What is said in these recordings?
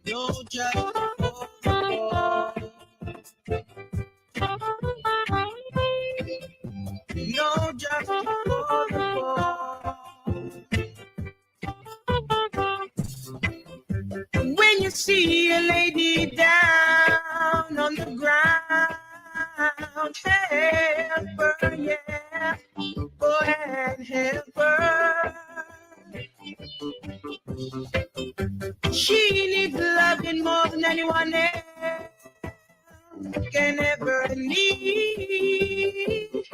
No justice for the poor. No justice for the poor. When you see a lady down on the ground, help her, yeah. Go ahead and help her. She needs loving more than anyone else can ever need.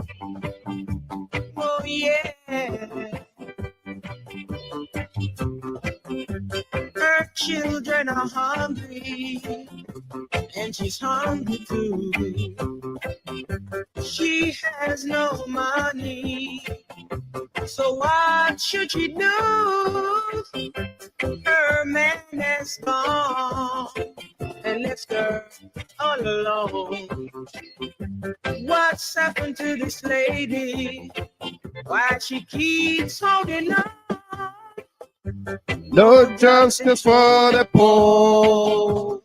Oh yeah. Her children are hungry, and she's hungry too. She has no money, so what should she do? Her man has gone and left her all alone. What's happened to this lady? Why she keeps holding on? No justice for the poor.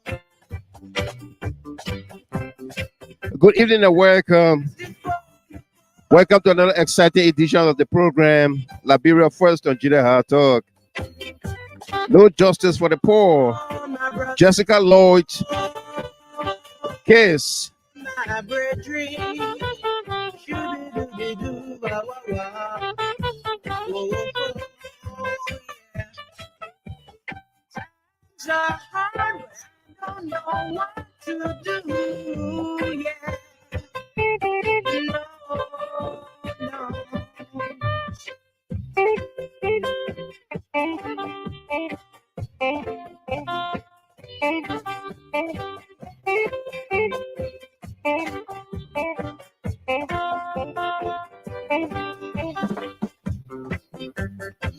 Good evening and welcome. Welcome to another exciting edition of the program, Liberia First On Ht. No justice for the poor. Jessica Lloyd case. Don't know what to do, yeah.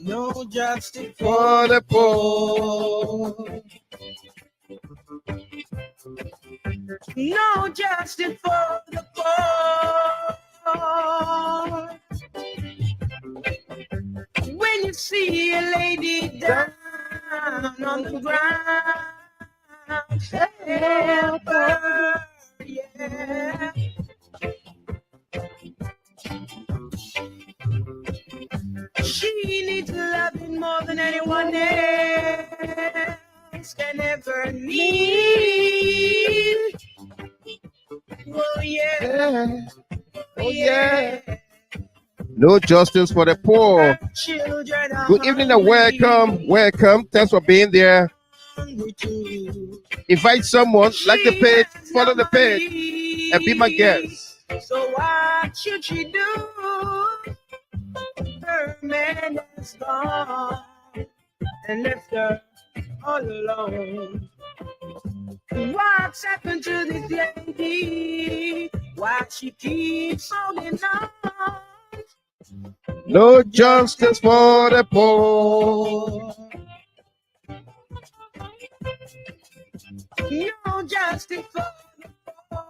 No justice For the poor. No justice for the poor. When you see a lady down on the ground, help her, yeah. She needs loving more than anyone else can ever need. Oh yeah. Oh yeah. No justice for the poor. Good evening and welcome. Welcome. Thanks for being there. Invite someone, like the page, follow the page, and be my guest. So what should she do? Her man is gone and left her all alone. What's happened to this lady? Why she keeps holding on? No justice for the poor. No justice for the poor.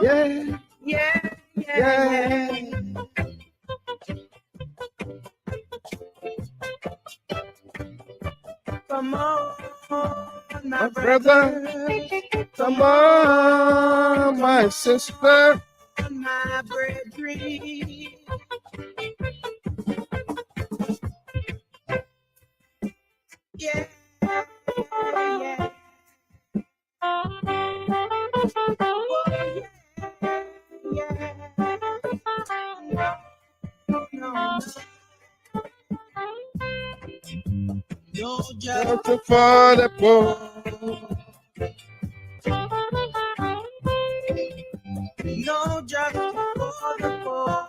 Yeah. Yeah, yeah, Yeah. yeah. Come on, my brother. Come on, my sister. My brethren. Yeah, yeah. Oh, yeah, yeah. No. No Justice for the poor. No justice for the poor.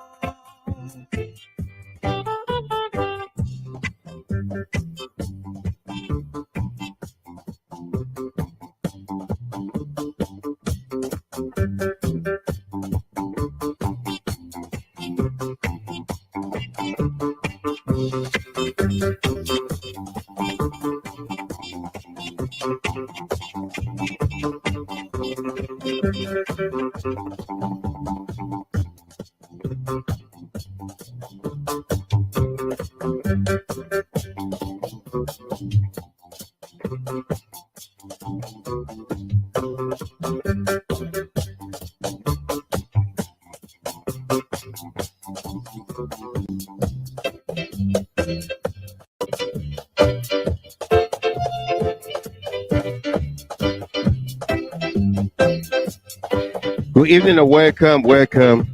Good evening and welcome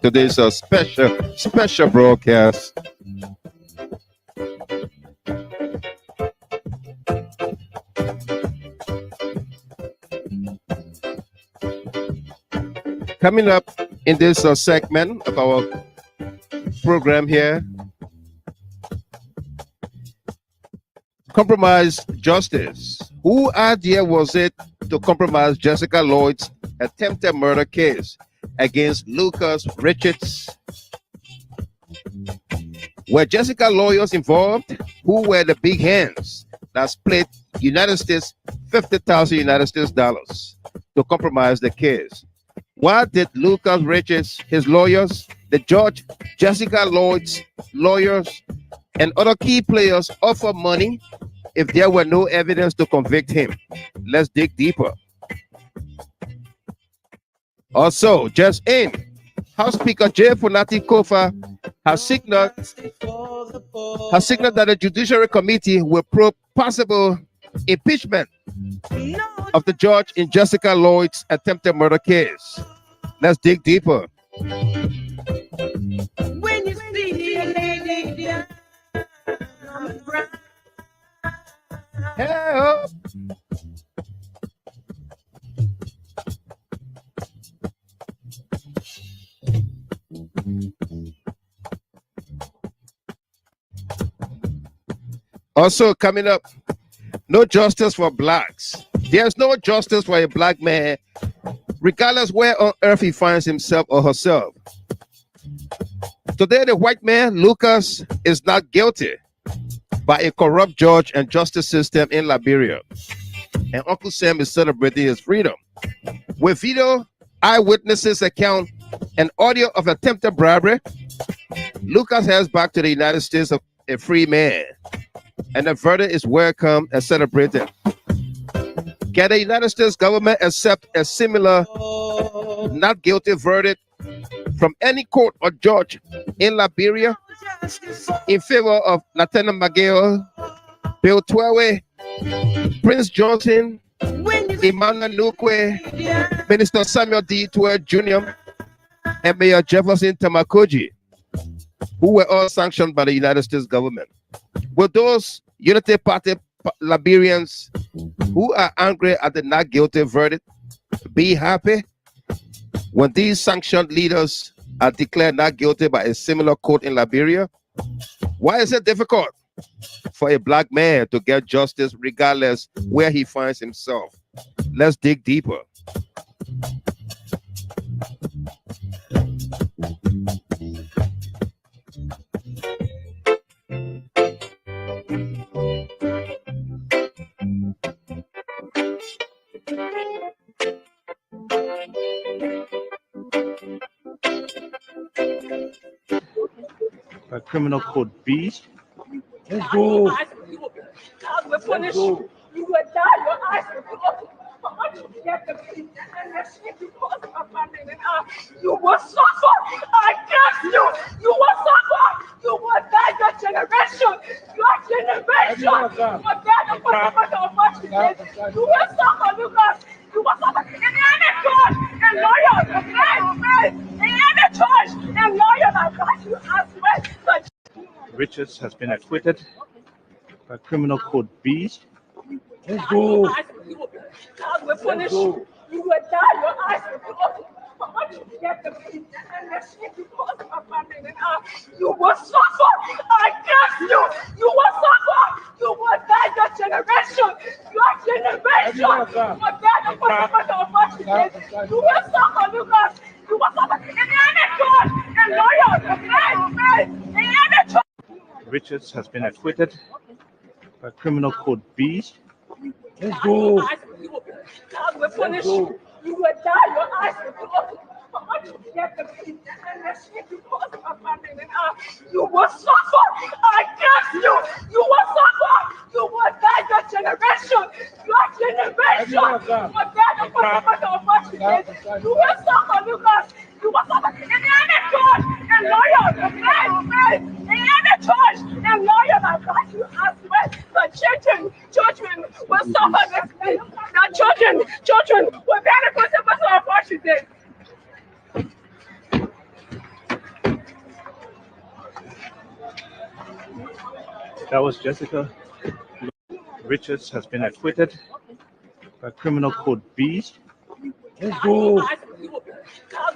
to this special broadcast. Coming up in this segment of our program here, compromise justice. Whose idea was it to compromise Jessica Lloyd's attempted murder case against Lucas Richards? Were Jessica lawyers involved? Who were the big hands that split United States $50,000 to compromise the case? Why did Lucas Richards, his lawyers, the judge, Jessica Lloyd's lawyers, and other key players offer money if there were no evidence to convict him? Let's dig deeper. Also, just in, House Speaker Fonati Koffa has signaled that the Judiciary Committee will probe possible impeachment of the judge in Jessica Lloyd's attempted murder case. Let's dig deeper. When you see a lady down on the ground, Help. Also coming up, no justice for blacks. There's no justice for a black man, regardless where on earth he finds himself or herself. Today, the white man, Lucas, is not guilty by a corrupt judge and justice system in Liberia. And Uncle Sam is celebrating his freedom. With video, eyewitnesses account, and audio of attempted bribery, Lucas heads back to the United States a free man. And the verdict is welcome and celebrated. Can the United States government accept a similar not guilty verdict from any court or judge in Liberia in favor of Lieutenant Mageo, Bill Twewe, Prince Johnson, Emmanuel Nukwe, Minister Samuel D. Twewe Jr., and Mayor Jefferson Tamakoji, who were all sanctioned by the United States government? Will those Unity Party Liberians who are angry at the not guilty verdict be happy when these sanctioned leaders are declared not guilty by a similar court in Liberia? Why is it difficult for a black man to get justice regardless where he finds himself? Let's dig deeper. Criminal Code B. Let's go. God will punish you. You will die. Your eyes will be open. But once you get the peace and the shit because of my name, you will suffer. I curse you. You will suffer. You will die. Your generation. Your generation. Forget the consequence of what you did. You will suffer, Lucas. You will suffer in any court and lawyer. Okay? In any church and lawyer that got you as well. Richards has been acquitted by Criminal Code B. Let's go. God will punish you. You will die. Your eyes will be open. But once you get the peace and the shit because of my name, you will suffer. I curse you. You will suffer. You will die. Your generation. Your generation. Forget the consequence of what you did. You will suffer, Lucas. You will suffer in any court and lawyer. Okay? In any court. Richards has been acquitted by Criminal Code B. Let's go. God will punish you. You will die. Your eyes will be open. But once you get the peace and the shit because of my name, you will suffer. I curse you. You will suffer. You will die. Your generation. Your generation. Forget the consequence of what you did. You will suffer, Lucas. You will suffer in any court and lawyer. Okay? In any church and lawyer that got you as well. The children will suffer this thing. The children will bear the consequences of what you did. That was Jessica. Richards has been acquitted by Criminal Code B. Let's go. God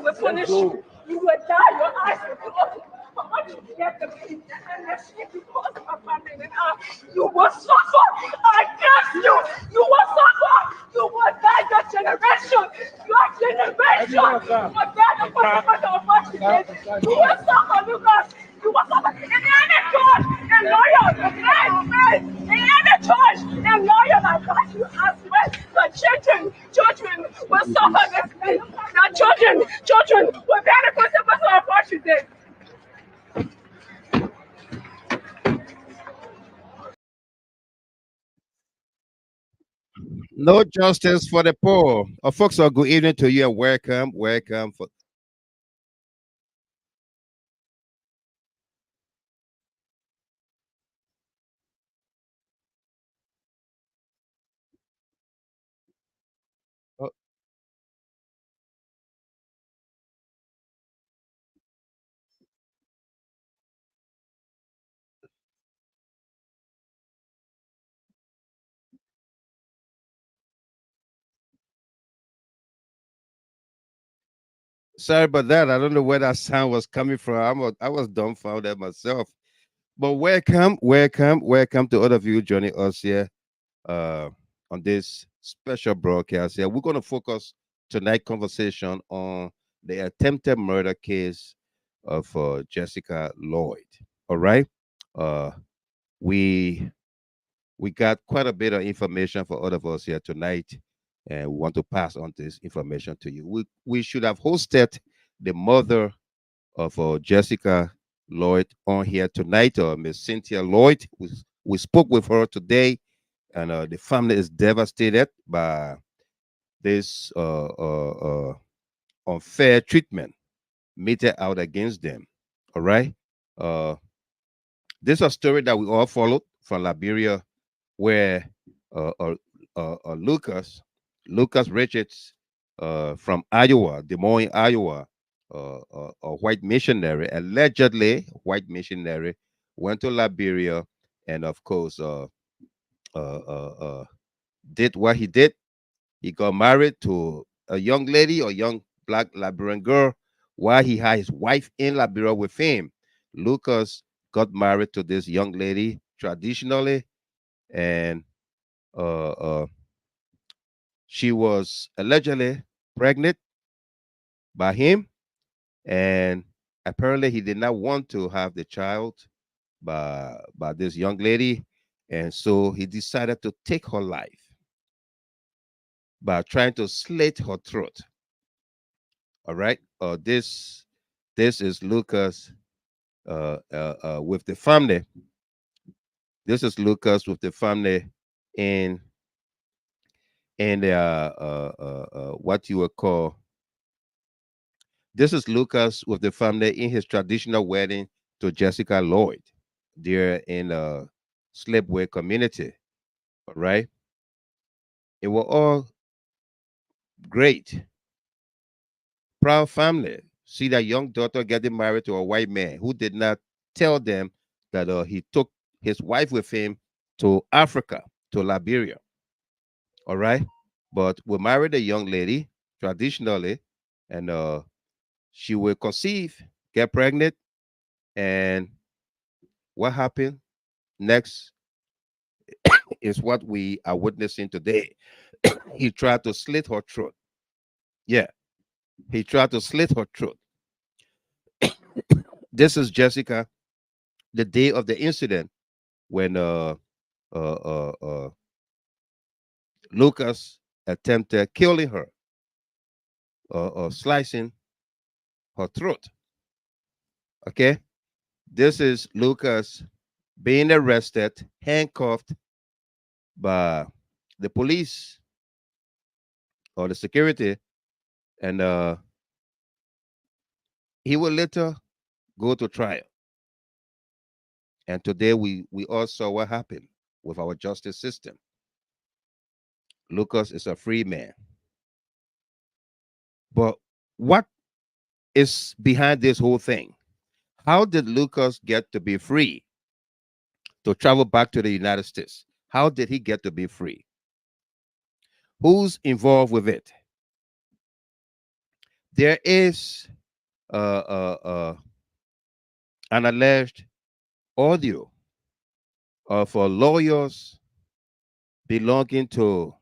will punish you. You will die. Your eyes will close. But once you get the peace and the shit because of my family and you will suffer. I curse you. You will suffer. You will die. Your generation. Your generation. But that's the consequence of what you did. You will suffer, Lucas. You will suffer. In any church, in lawyer, in any church, in lawyer, like God, you ask me, the children will suffer this thing. The children will bear the consequences of what you did. No justice for the poor. Folks, good evening to you and welcome. Welcome for oh, sorry about that. I don't know where that sound was coming from. I was dumbfounded myself. But welcome to all of you joining us here uh, on this special broadcast here. We're going to focus tonight conversation on the attempted murder case of Jessica Lloyd. All right. Uh, we we got quite a bit of information for all of us here tonight, and we want to pass on this information to you. We should have hosted the mother of Jessica Lloyd on here tonight, Miss Cynthia Lloyd. We spoke with her today, and the family is devastated by this unfair treatment meted out against them. All right. Uh, this is a story that we all followed from Liberia, where uh, uh, Lucas Richards from Iowa, Des Moines, Iowa, a white missionary, allegedly white missionary, went to Liberia, and of course uh, uh, uh, did what he did. He got married to a young lady, a young black Liberian girl, while he had his wife in Liberia with him. Lucas got married to this young lady traditionally, and uh, uh, she was allegedly pregnant by him, and apparently he did not want to have the child by this young lady, and so he decided to take her life by trying to slit her throat. All right. This is Lucas with the family. This is Lucas with the family in the what you would call. This is Lucas with the family in his traditional wedding to Jessica Lloyd. They're in a slipway community. All right. It was all great, proud family. See that young daughter getting married to a white man who did not tell them that he took his wife with him to Africa, to Liberia. All right. But we married a young lady traditionally, and she will conceive, get pregnant, and what happened next is what we are witnessing today. He tried to slit her throat. Yeah, he tried to slit her throat. This is Jessica, the day of the incident when uh, uh, uh, Lucas attempted killing her, slicing her throat. Okay, this is Lucas being arrested, handcuffed by the police or the security, and he will later go to trial. And today we all saw what happened with our justice system. Lucas is a free man. But what is behind this whole thing? How did Lucas get to be free? to travel back to the United States. How did he get to be free? Who's involved with it? There is an alleged audio of lawyers belonging to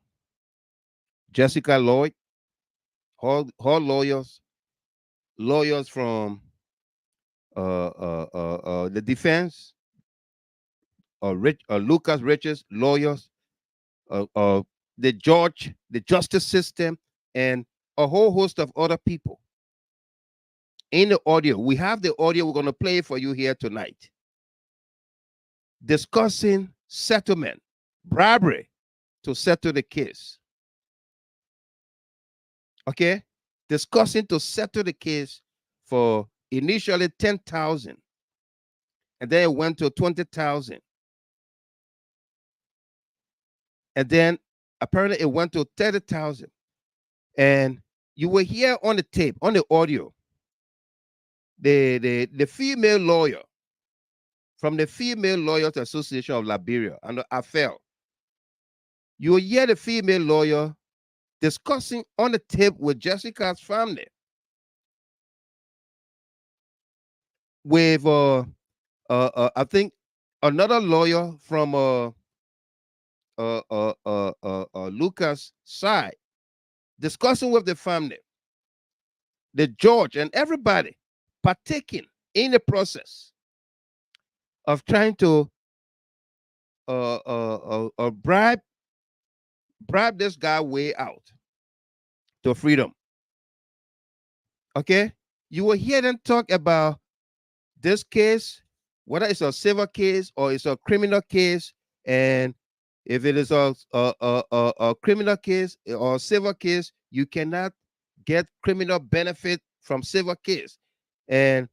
Jessica Lloyd, her lawyers from the defense, Lucas Richards lawyers, the judge, the justice system, and a whole host of other people. In the audio, we have the audio, we're going to play for you here tonight, discussing settlement, bribery to settle the case. Okay? Discussing to settle the case for initially 10,000, and then it went to 20,000. And then apparently it went to 30,000. And you will hear on the tape, on the audio, the female lawyer from the Female Lawyers Association of Liberia, and AFL. You will hear the female lawyer discussing on the tape with Jessica's family, with I think another lawyer from Lucas' side, discussing with the family, the judge, and everybody partaking in the process of trying to bribe this guy way out to freedom. Okay, you will hear them talk about this case, whether it's a civil case or it's a criminal case, and if it is a criminal case or a civil case, you cannot get criminal benefit from civil case. And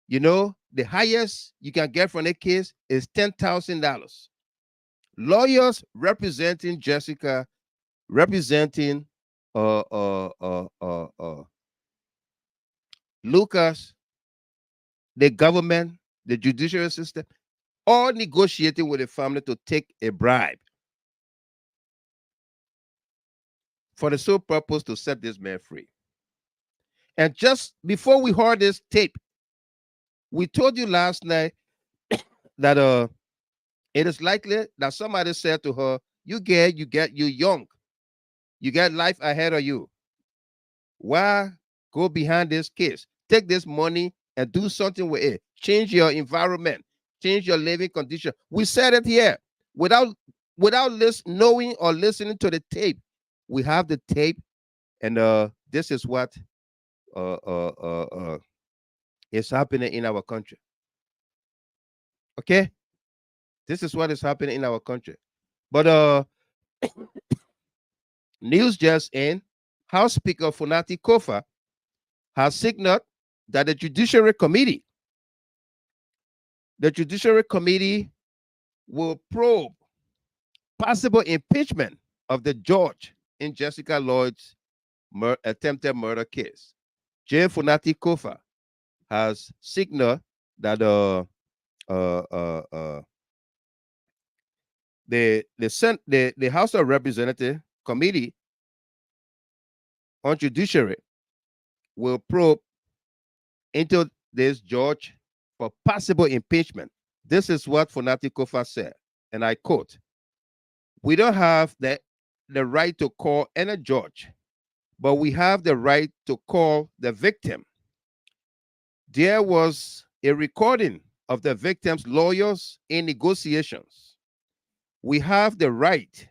you know, the highest you can get from a case is $10,000. Lawyers representing Jessica, representing Lucas, the government, the judicial system, all negotiating with the family to take a bribe for the sole purpose to set this man free. And just before we heard this tape, we told you last night that it is likely that somebody said to her, you young, you got life ahead of you. Why go behind this case? Take this money and do something with it. Change your environment, change your living condition. We said it here without knowing or listening to the tape. We have the tape, and this is what is happening in our country. Okay, this is what is happening in our country. But news just in: House Speaker Fonati Koffa has signaled that the Judiciary Committee will probe possible impeachment of the judge in Jessica Lloyd's attempted murder case. J. Fonati Koffa has signaled that the House of Representatives Committee on Judiciary will probe into this judge for possible impeachment. This is what Fonati Koffa said, and I quote: "We don't have the right to call any judge, but we have the right to call the victim. There was a recording of the victim's lawyers in negotiations. We have the right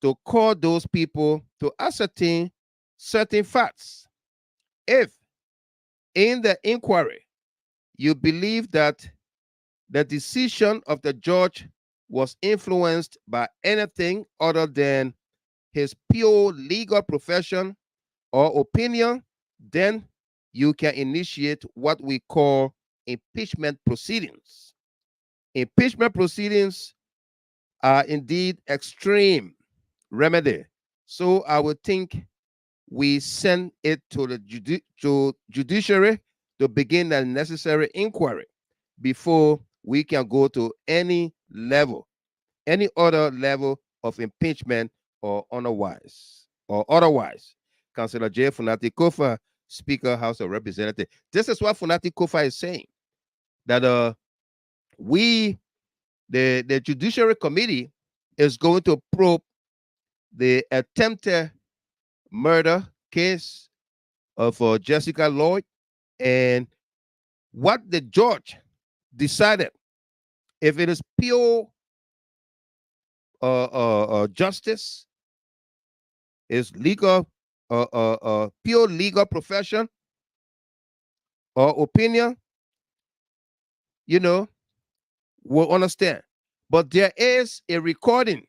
to call those people to ascertain certain facts. If in the inquiry you believe that the decision of the judge was influenced by anything other than his pure legal profession or opinion, then you can initiate what we call impeachment proceedings. Impeachment proceedings are indeed extreme remedy. So I would think we send it to the judiciary to begin the necessary inquiry before we can go to any level, any other level of impeachment or otherwise. Councillor J. Fonati Koffa, Speaker, House of Representatives. This is what Fonati Koffa is saying, that the Judiciary Committee is going to probe the attempted murder case of Jessica Lloyd, and what the judge decided, if it is pure justice, is legal, pure legal profession or opinion, we'll understand. But there is a recording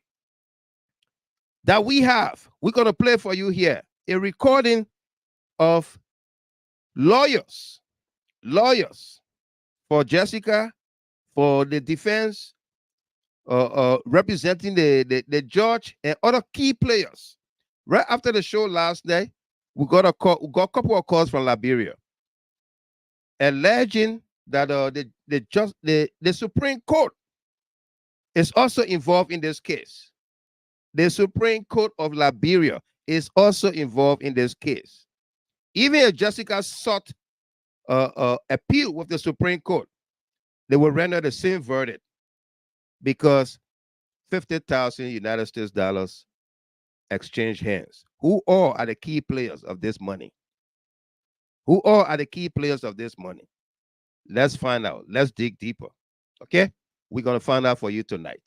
that we have. We're going to play for you here. A recording of lawyers for Jessica, for the defense, representing the judge and other key players. Right after the show last night, we got a couple of calls from Liberia, alleging that the Supreme Court is also involved in this case. The Supreme Court of Liberia is also involved in this case. Even if Jessica sought appeal with the Supreme Court, they will render the same verdict, because 50,000 United States dollars exchange hands. Who all are the key players of this money? Who all are the key players of this money? Let's find out. Let's dig deeper. Okay? We're going to find out for you tonight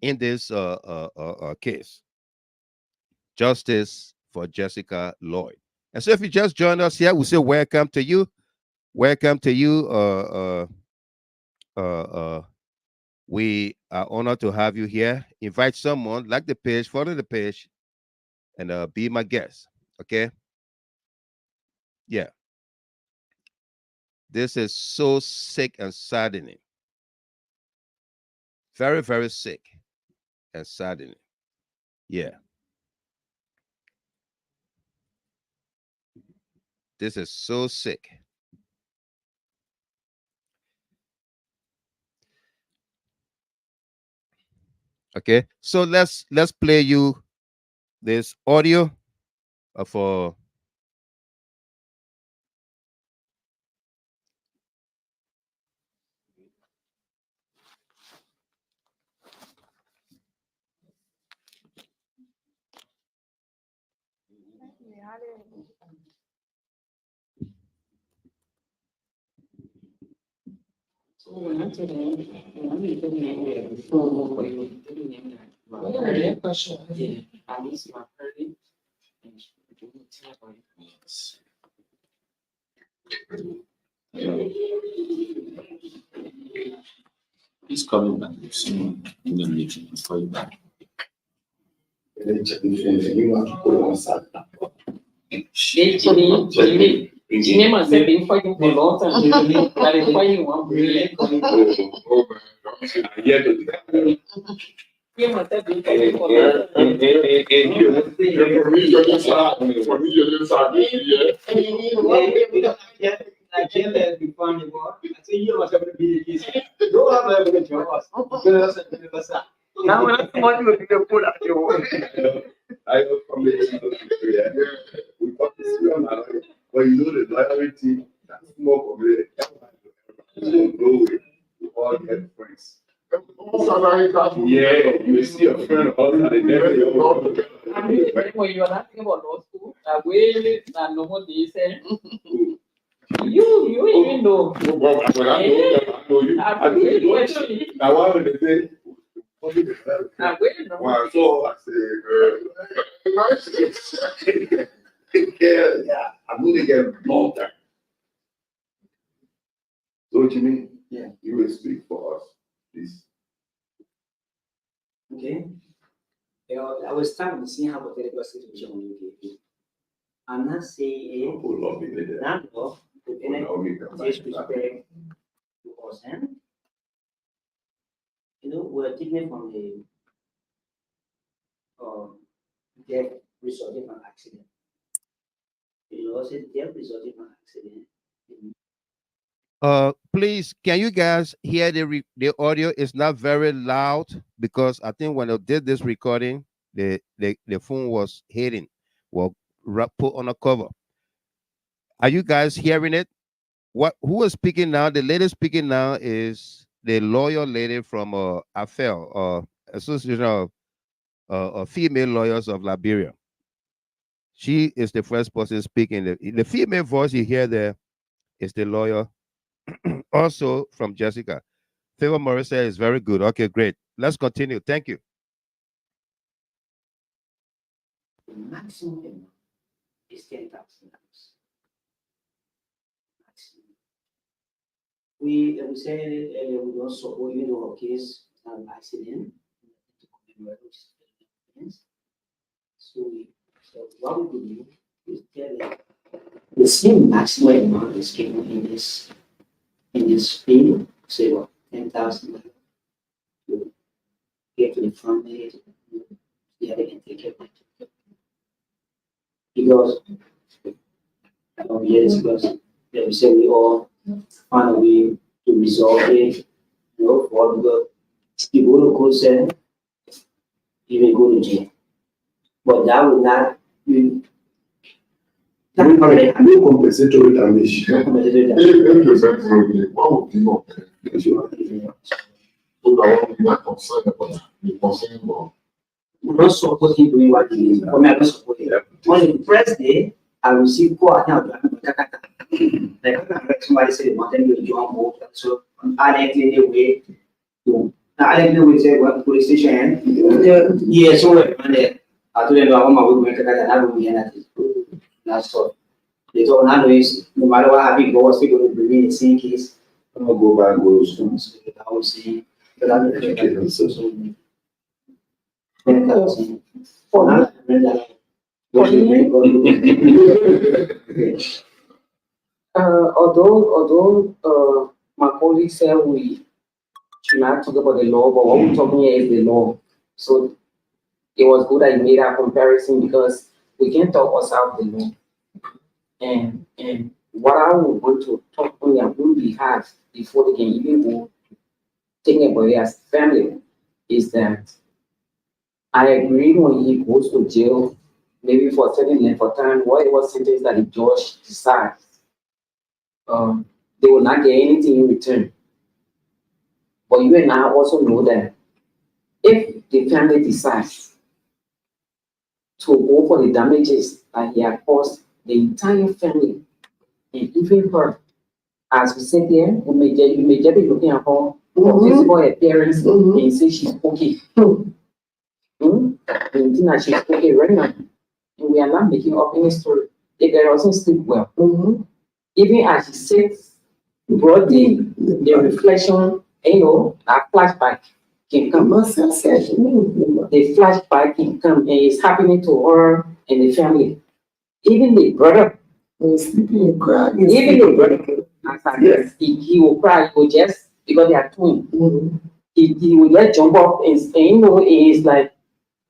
in this case. Justice for Jessica Lloyd. And so if you just joined us here, we say welcome to you. Welcome to you. We are honored to have you here. Invite someone, like the page, follow the page, and be my guest. Okay? Yeah. This is so sick and saddening. Very, very sick and saddening. Yeah. This is so sick. Okay, so let's play you this audio of He's coming back soon in the meeting before you back. Cinema said been fighting for a long time. Like fighting one brilliant. Cinema said been fighting for a long time. Now when somebody will be put at your I was from the we got this one, but you know the loyalty that's more of it. We all get friends. Yeah, you see a friend of ours and they never when you are not thinking about law school, way and no more they say. You even know. I know you. Now why would they say? Wow, so I say, yeah, I'm gonna get more time. So Jimmy, yeah, you will speak for us, please. Okay. I was starting to see how the political situation will be. I'm not saying that law disrespect to us, and we're taking from the death resulting from accident. Also death resulting from accident. please, can you guys hear the audio? Is not very loud because I think when I did this recording, the phone was hitting, well, put on a cover. Are you guys hearing it? Who is speaking now? The lady speaking now is the lawyer lady from AFEL, Association of Female Lawyers of Liberia. She is the first person speaking. The female voice you hear there is the lawyer, also from Jessica. Favor Morrissey is very good. Okay, great. Let's continue. Thank you. The maximum is $10,000. We said earlier we don't support even though our case accident. So what we do is tell them the same maximum amount is given in this field, say what, $10,000 to get to the front page, the other can take it. Because yes, because we say we all find a way to resolve it, for the people who could say you may go to jail. But that would not be no compensatory damage. What would you want? I'm not supporting doing what he is. I'm not supporting. On the first day, I received call. Like somebody said they wanted me to join both. So I didn't clean the way to. I didn't know we said what police station. Yeah, so I told them I want my way going to that. I don't know anything. That's all. They told me no matter what happened, God was still going to bring me in the same case. I'm gonna go back and go to school. I will see. But I'm not educated. Although my colleague said we should not talk about the law, but what we're talking here is the law. So it was good that you made that comparison because we can talk us out the law. And what I would want to talk on their own behalf before they can even go thinking about it as family is that I agree when he goes to jail, maybe for a certain length of time, whatever sentence that the judge decides, they will not get anything in return. But you and I also know that if the family decides to go for the damages that he has caused the entire family, and even her, as we said there, you may just be looking at her physical appearance and say she's okay. And that she's okay right now. And we are not making up any story. If there doesn't sleep well, even as she sits, brought the reflection, that flashback can come. The flashback can come, and it's happening to her and the family. Even the brother, even the brother, he will cry. He will just because they are twins. He will just jump up and it's like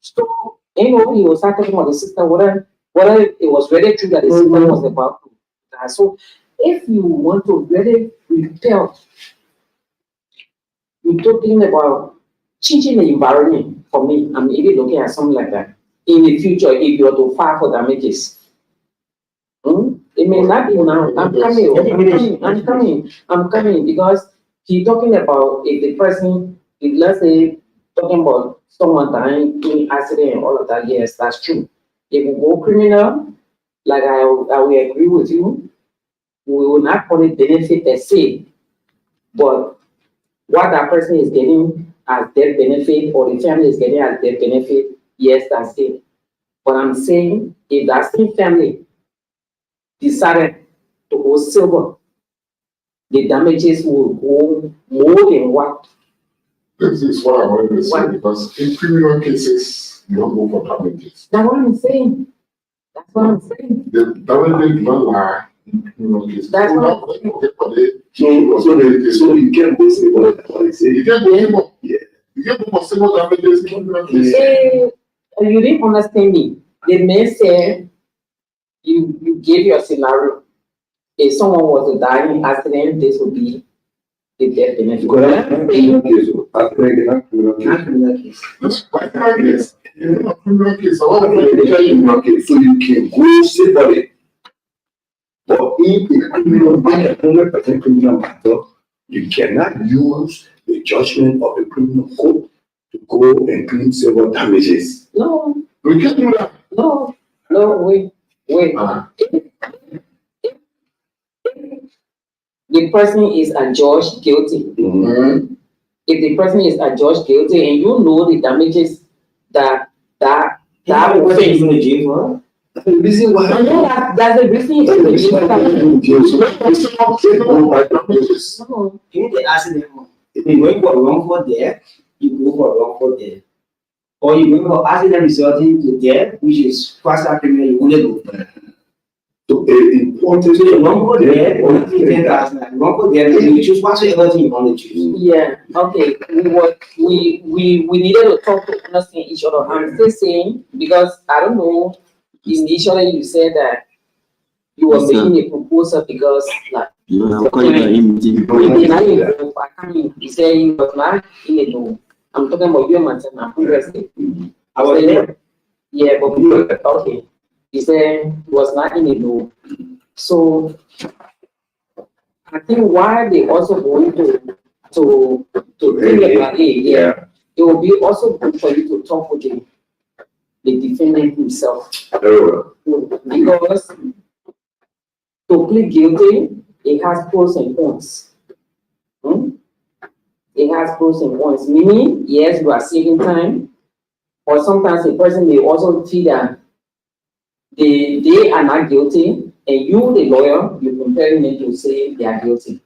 stop. He will start talking about the sister, whether it was really true that the sister was about to die. So if you want to really repel, you're talking about changing the environment. For me, I'm even looking at something like that. In the future, if you are to file for damages, it may not be now. I'm coming because he's talking about if the person, if let's say, talking about someone dying in accident and all of that, yes, that's true. If we go criminal, like I will agree with you, we will not call it benefit per se, but what that person is getting as their benefit or the family is getting as their benefit, yes, that's it. But I'm saying if that same family decided to go silver, the damages will go more than what. This is what I wanted to say because in criminal cases, you don't go for damages. That's what I'm saying. That's what I'm saying. The damages do not lie in criminal cases. That's what So you can't go silver. You can't go silver. Yeah. You can't go for silver damages in criminal cases. You didn't understand me. The man said you gave your scenario. If someone was to die in accident, this would be the death penalty. Because that's not criminal case. That's not criminal case. Not criminal case. Not criminal case. So you can go somebody. But if a criminal, 100% criminal matter, you cannot use the judgment of the criminal court to go and claim several damages. No, We can't do that. no, wait. The person is adjudged guilty. Mm-hmm. If the person is adjudged guilty and you know the damages that What is in the jail for? The reason why. I know that's the reason you can You need to ask them. If you're going for wrongful death, you go for wrongful death. Or you go for accident resulting to death, which is faster criminal, you only go for that. So important. So the wrongful death, or wrongful death, you choose whatsoever thing you want to choose. Yeah, okay. We needed to talk to understand each other. I'm still saying, because I don't know, initially you said that you were making a proposal because like you said you were not in a no. I'm talking about you and my previously. I was there. Yeah, but okay. He said he was not in a no. So I think why they also going to think about it, yeah, it will be also good for you to talk with him. The defendant himself. Because to plead guilty, it has pros and cons. It has pros and cons, meaning, yes, you are saving time, or sometimes the person may also feel that they are not guilty, and you, the lawyer, you compare them to say they are guilty.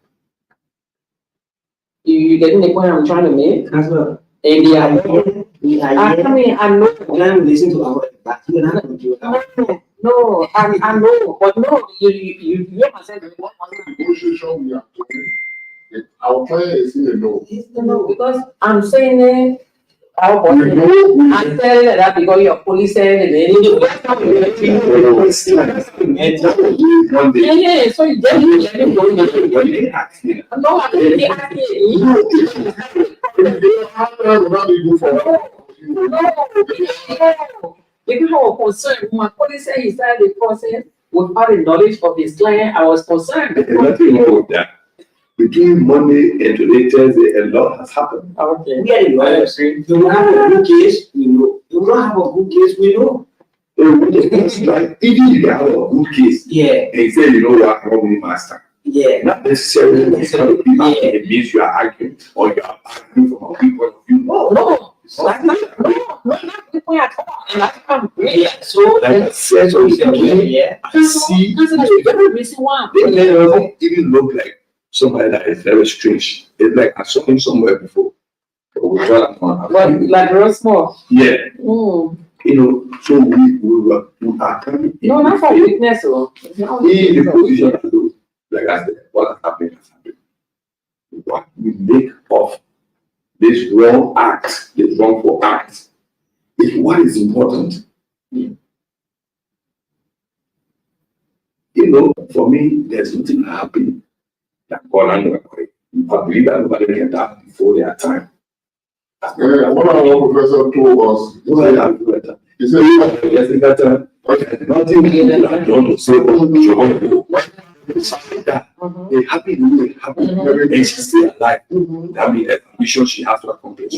You getting the point I'm trying to make? That's what. And they are I know. Listen to our No, I know, but no, you understand what Negotiation we are doing. Our client is in the know. no, because I'm saying it. I'm telling that because your police said it. Yeah, so you get no, I didn't ask you. If you were concerned, my police said he started the process without the knowledge of his client, I was concerned. Nothing wrong with that. Between Monday and today, Thursday, a lot has happened. Okay. We are the lawyers. You don't have a good case, we know. You don't have a good case, we know. It's like, even if you have a good case, Yeah. and say, you know what, I'm only master. Yeah. Not necessarily, it means you are arguing, or you are arguing from a people of view. No, that's not the point at all. And that's Yeah. So Like I said, so yeah. I see, that's the very reason why. they never even look like somebody that is very strange. It's like I saw him somewhere before. But like real small. Yeah. Mm. You know, so we are coming No, not for weakness. So. in the position to do, like I said, what has happened has happened. What we make of this wrong act, this wrongful act, is what is important. You know, for me, there's nothing happening that God and I believe that nobody can die before their time. What our professor told us, he said, nothing that don't say, a happy new, happy, and she's still alive. That means the mission she has to accomplish.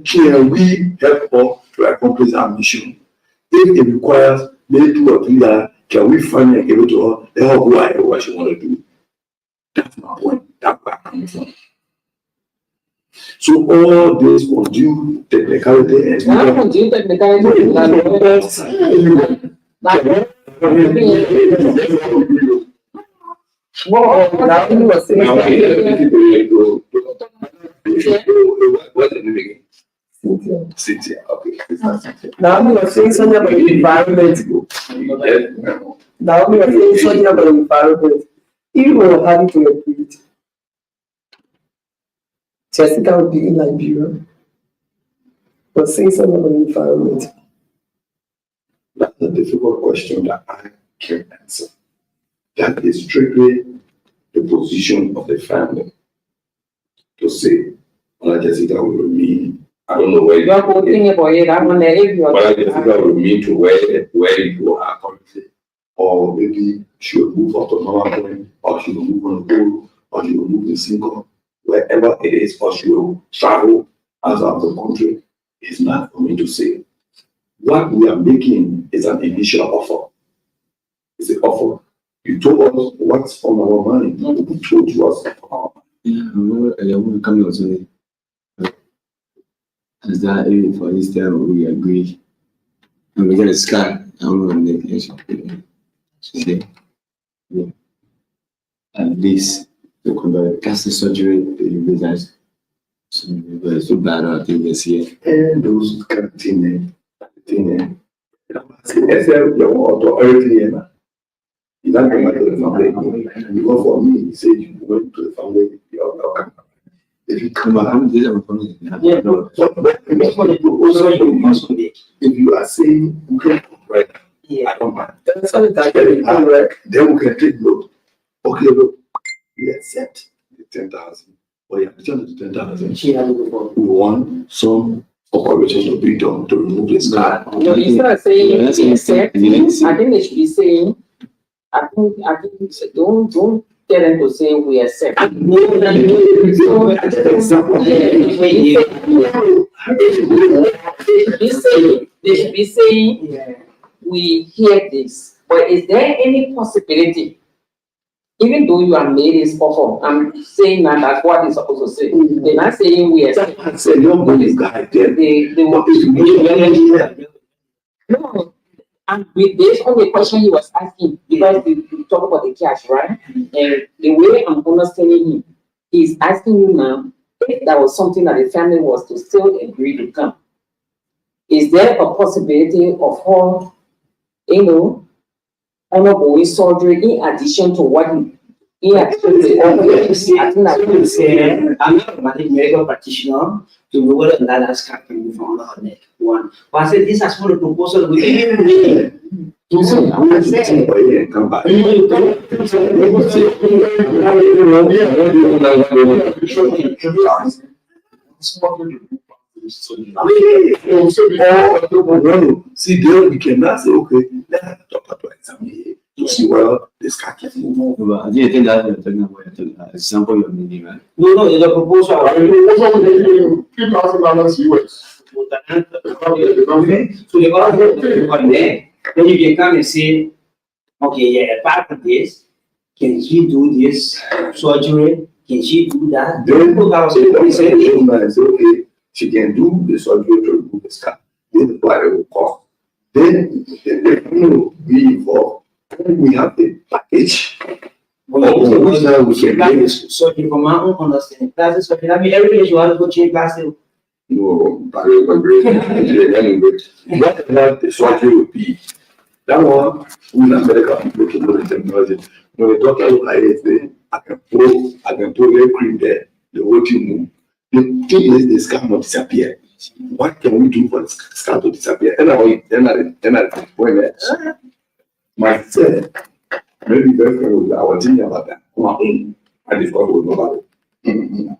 Can we help her to accomplish our mission? If it requires maybe 2 or 3 years, can we finally give it to her, let her go ahead what she want to do? That's my point. That's where I'm coming from. So all this undue technicality and what's the name again? Cynthia. Okay. Now we are saying something about the environment. Now we are saying something about the environment. If we were having to repeat, Jessica would be in Liberia. But saying something about the environment. That's a difficult question that I can't answer. That is strictly the the position of the family to say, Jessica will remain. I don't know where you are voting about it. I'm gonna if you are. Jessica will remain to where you are currently, or maybe she will move out of normal point, or she will move on a goal, or she will move in single, wherever it is, or she will travel outside of the country. It's not for me to say. What we are making is an initial offer. It's an offer. You told us what's on our mind. You told us what's on our mind. I want to come also. As that for this time we agree. And we get a scan. I want to make it. Yeah. At least to convert plastic surgery to the business. So bad I think this year. And those continue. You don't come to the family. You go for me, you say you went to the family, you're welcome. If you come out, if you are saying, okay, right, I don't mind. Then we can take note. Okay, look, we accept the 10,000. But you have to turn to 10,000. We want some operation to be done to remove this card. No, instead of saying accept, I think they should be saying, I think don't tell them to say we accept. They should be saying we hear this, but is there any possibility? Even though you have made this offer, I'm saying that that's what they're supposed to say. They're not saying we accept. No. And based on the question he was asking, because we talk about the cash, right? And the way I'm understanding him, he's asking you now if that was something that the family was to still agree to come. Is there a possibility of her, undergoing surgery in addition to what he actually I'm not a medical practitioner to know whether that has happened from her neck. One. But I said this as for the proposal we didn't Come back. See, there we cannot say, okay, let's talk about examine to see well this cat can move. But I didn't think that you're talking about example you're meaning, right? No, it's a proposal. So the government there, then you can come and say, okay, yeah, apart from this, can she do this surgery? Can she do that? Then say, okay, she can do the surgery to remove the scar. Then what it will cost. Then we involved. Then we have the package. We can surgery from my own understanding. Plastic surgery. I mean, every day you have to go change plastic. No, I agree. What about the surgery will be? That one, we not medical people to know the technology. When the doctor look at it, I can put a cream there, the whole thing move. The thing is, the scar will disappear. What can we do for the scar to disappear? And then at the point there, myself, maybe very well, I was thinking about that. I discovered nobody.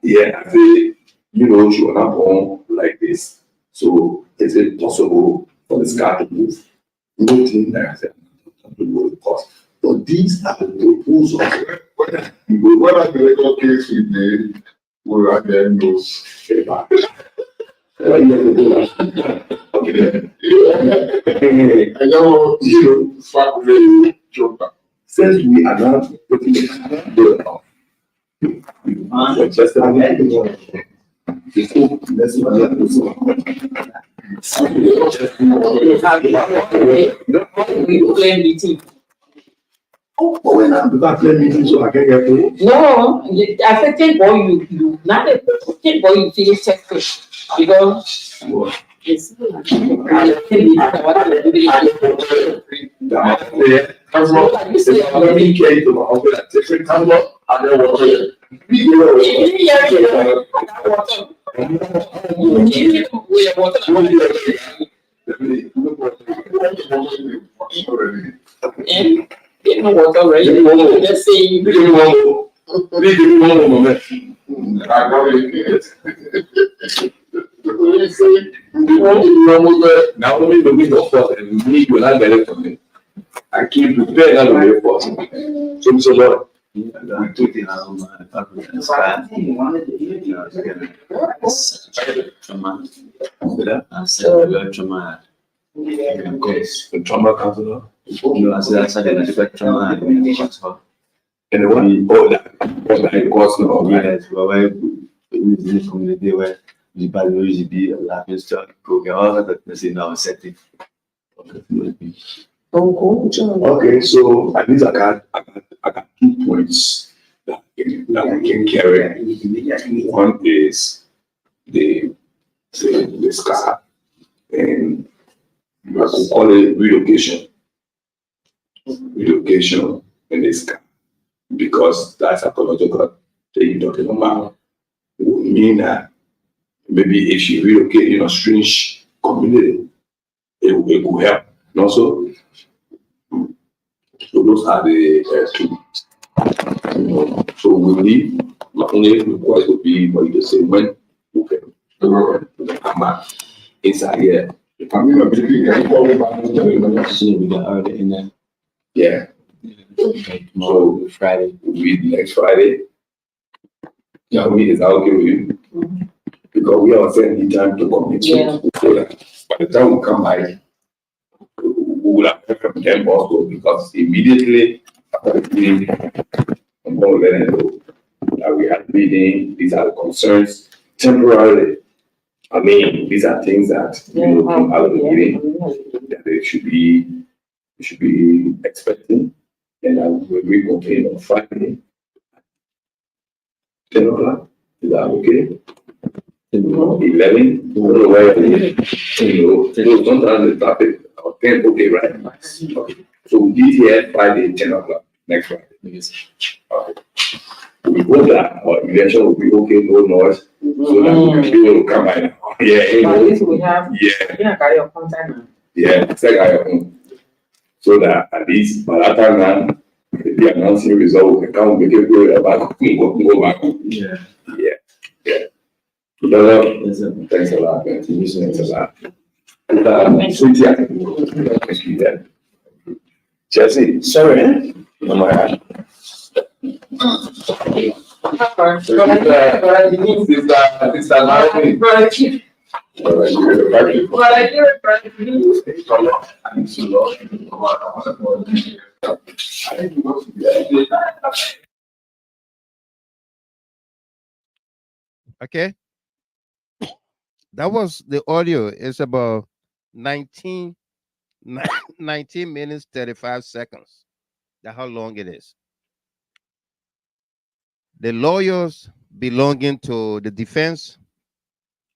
Yeah, I say, she was not born like this. So is it possible for the scar to move? Nothing that I said, the cost. But these are the proposals. Whether the legal case will again those. I know very joker. Since we are not putting it off, just but when I'm back meeting, so I can get paid. No, I said, take boy, you not a take boy, you finish testing because it's Please give me one moment. I got it. Now only the week of first and me will not get it from me. I keep preparing on the way first. So Lord. I took it out of my African sky. Trauma. I said, trauma. The trauma counselor? No, I said, that's trauma. And the one, oh, that course now. Yes, but when in the community where the biology be a laughing stock program, all that I say now setting. Okay, so at least I got 2 points that we can carry. One is the scar, and I could call it relocation in the scar, because that's psychological thing you're talking about. It would mean that maybe if you relocate in a strange community, it could help. And also, so those are the 2. So we need not only requires to be for you to say when you can come back inside here. We got early in there. Yeah. So Friday. We next Friday. Yeah, is that okay with you? Because we are sending time to commit. Yeah. So that by the time we come back, we will have heard from them also, because immediately after the meeting, I'm going to let them know that we had meeting. These are the concerns temporarily. I mean, these are things that come out of the meeting that they should be expecting, and that we reconvene on Friday, 10 o'clock. Is that okay? 11. Sometimes the topic of 10. Okay, right? Okay. So we did here Friday, 10 o'clock next Friday. Yes. Okay. We hope that our election will be okay, no noise, so that we can be able to come by. Yeah, at least we have. Yeah. Carry your contact now. Yeah, so that at least by that time now, if the announcing result, we can come make it go back. Go back. Yeah. Thanks a lot, man. Thanks a lot. Cynthia, thank you, then. Jesse, sorry, oh my God. Okay. That was the audio. It's about 19 minutes, 35 seconds. That's how long it is. The lawyers belonging to the defense,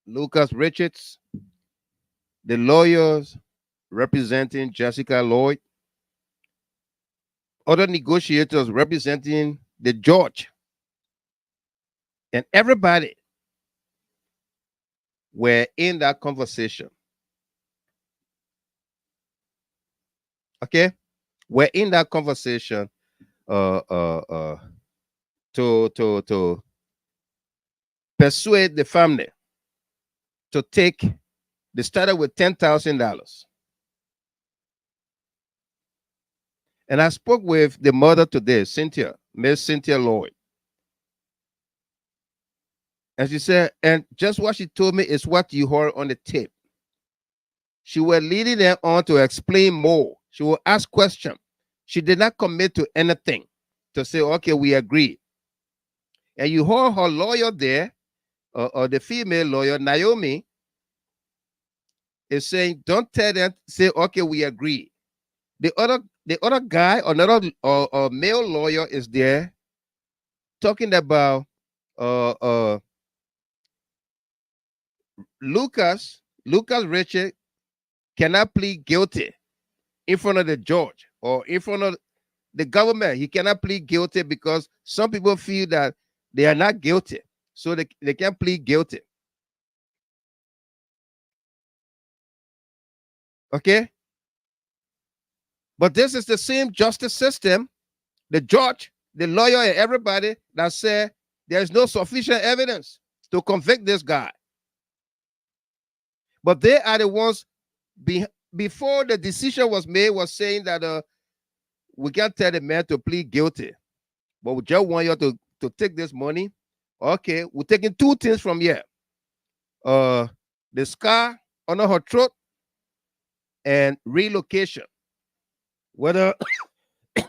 Lucas Richards, the lawyers representing Jessica Lloyd, other negotiators representing the judge, and everybody were in that conversation. Okay, we're in that conversation to persuade the family to take. They started with $10,000, and I spoke with the mother today, Cynthia, Miss Cynthia Lloyd, and she said, and just what she told me is what you heard on the tape. She was leading them on to explain more. She will ask questions. She did not commit to anything to say, okay, we agree. And you heard her lawyer there, or the female lawyer, Naomi, is saying, don't tell them, say, okay, we agree. The other guy, another or male lawyer is there talking about Lucas Richard cannot plead guilty in front of the judge or in front of the government. He cannot plead guilty because some people feel that they are not guilty, so they can't plead guilty. Okay? But this is the same justice system. The judge the lawyer and everybody that said there's no sufficient evidence to convict this guy. But they are the ones before the decision was made was saying that we can't tell the man to plead guilty, but we just want you to take this money. Okay, we're taking two things from here. The scar under her throat and relocation. Whether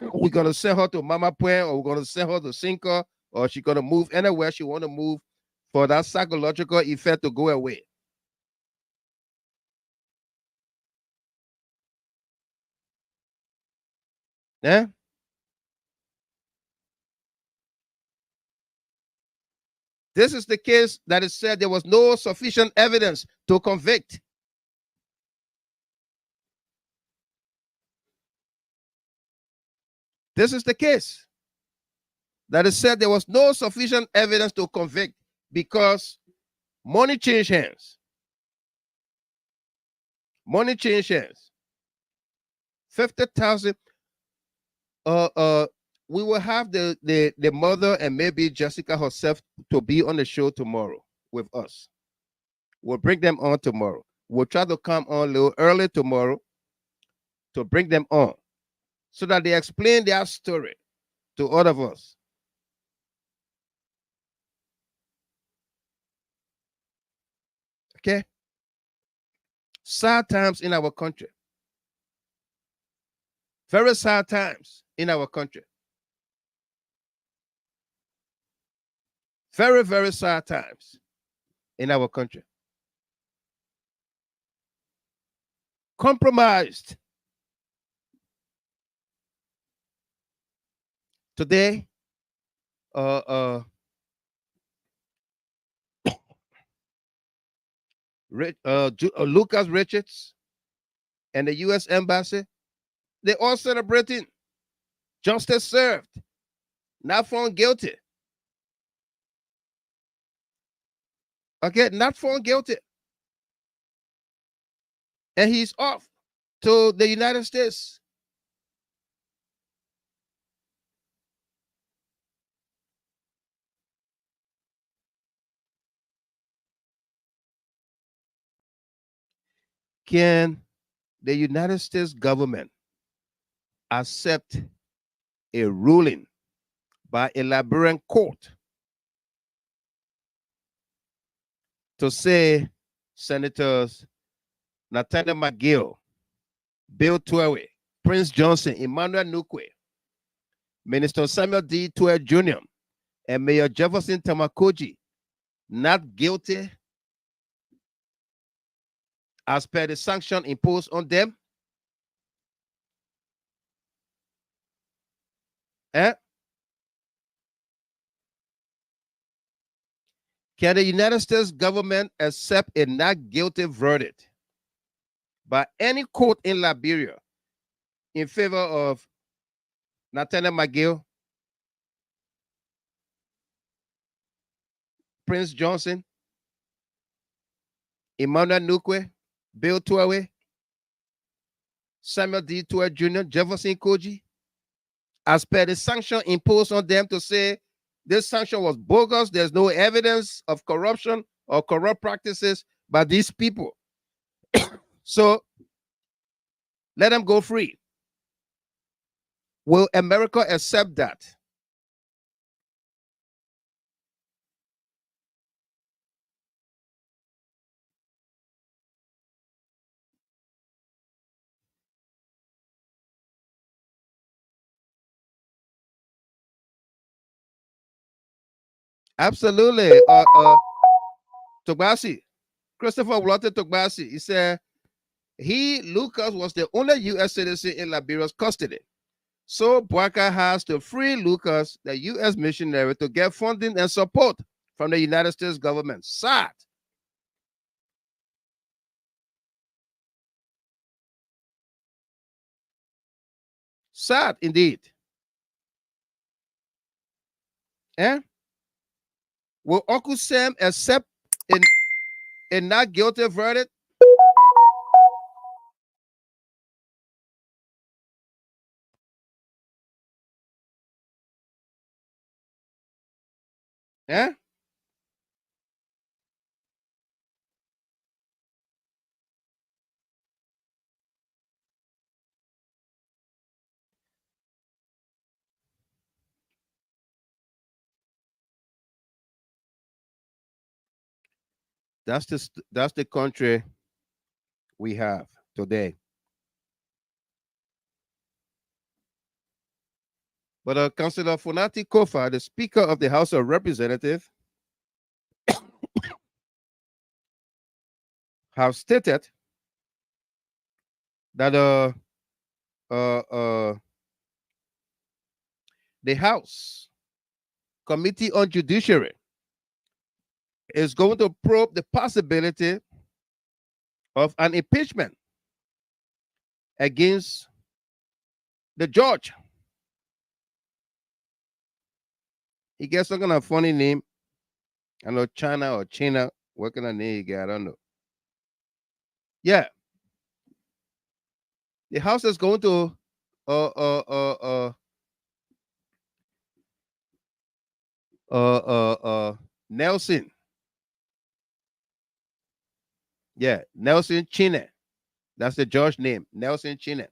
we're gonna send her to Mama Point or we're gonna send her to Sinker or she's gonna move anywhere she wanna move for that psychological effect to go away. Yeah. This is the case that it said there was no sufficient evidence to convict. This is the case that it said there was no sufficient evidence to convict because money changed hands. Money changed hands. 50,000. We will have the mother and maybe Jessica herself to be on the show tomorrow with us. We'll bring them on tomorrow. We'll try to come on a little early tomorrow to bring them on so that they explain their story to all of us. Okay? Sad times in our country. Very sad times in our country. Very, very sad times in our country. Compromised. Today, Lucas Richards and the U.S. Embassy, they all celebrating justice served, not found guilty. Okay, not found guilty. And he's off to the United States. Can the United States government accept a ruling by a Liberian court to say Senators Nathaniel McGill, Bill Twelve, Prince Johnson, Emmanuel Nukwe, Minister Samuel D. Twelve Jr., and Mayor Jefferson Tamakoji not guilty as per the sanction imposed on them? Can the United States government accept a not guilty verdict by any court in Liberia in favor of Nathaniel McGill, Prince Johnson, Emmanuel Nukwe, Bill Twelve, Samuel D. Twelve Jr., Jefferson Koji, as per the sanction imposed on them to say this sanction was bogus, there's no evidence of corruption or corrupt practices by these people. So let them go free. Will America accept that? Absolutely. Togbasi, Christopher Walter Togbasi, he said Lucas was the only U.S. citizen in Liberia's custody. So Boakai has to free Lucas, the U.S. missionary, to get funding and support from the United States government. Sad. Sad indeed. Will Uncle Sam accept a not guilty verdict? Yeah? That's the country we have today. But Councillor Fonati Koffa, the Speaker of the House of Representatives, have stated that the House Committee on Judiciary is going to probe the possibility of an impeachment against the judge. He gets some kind of funny name. I know China or China. What kind of name he got? I don't know. Yeah. The House is going to Nelson. Yeah, Nelson Chine. That's the judge name, Nelson Chine.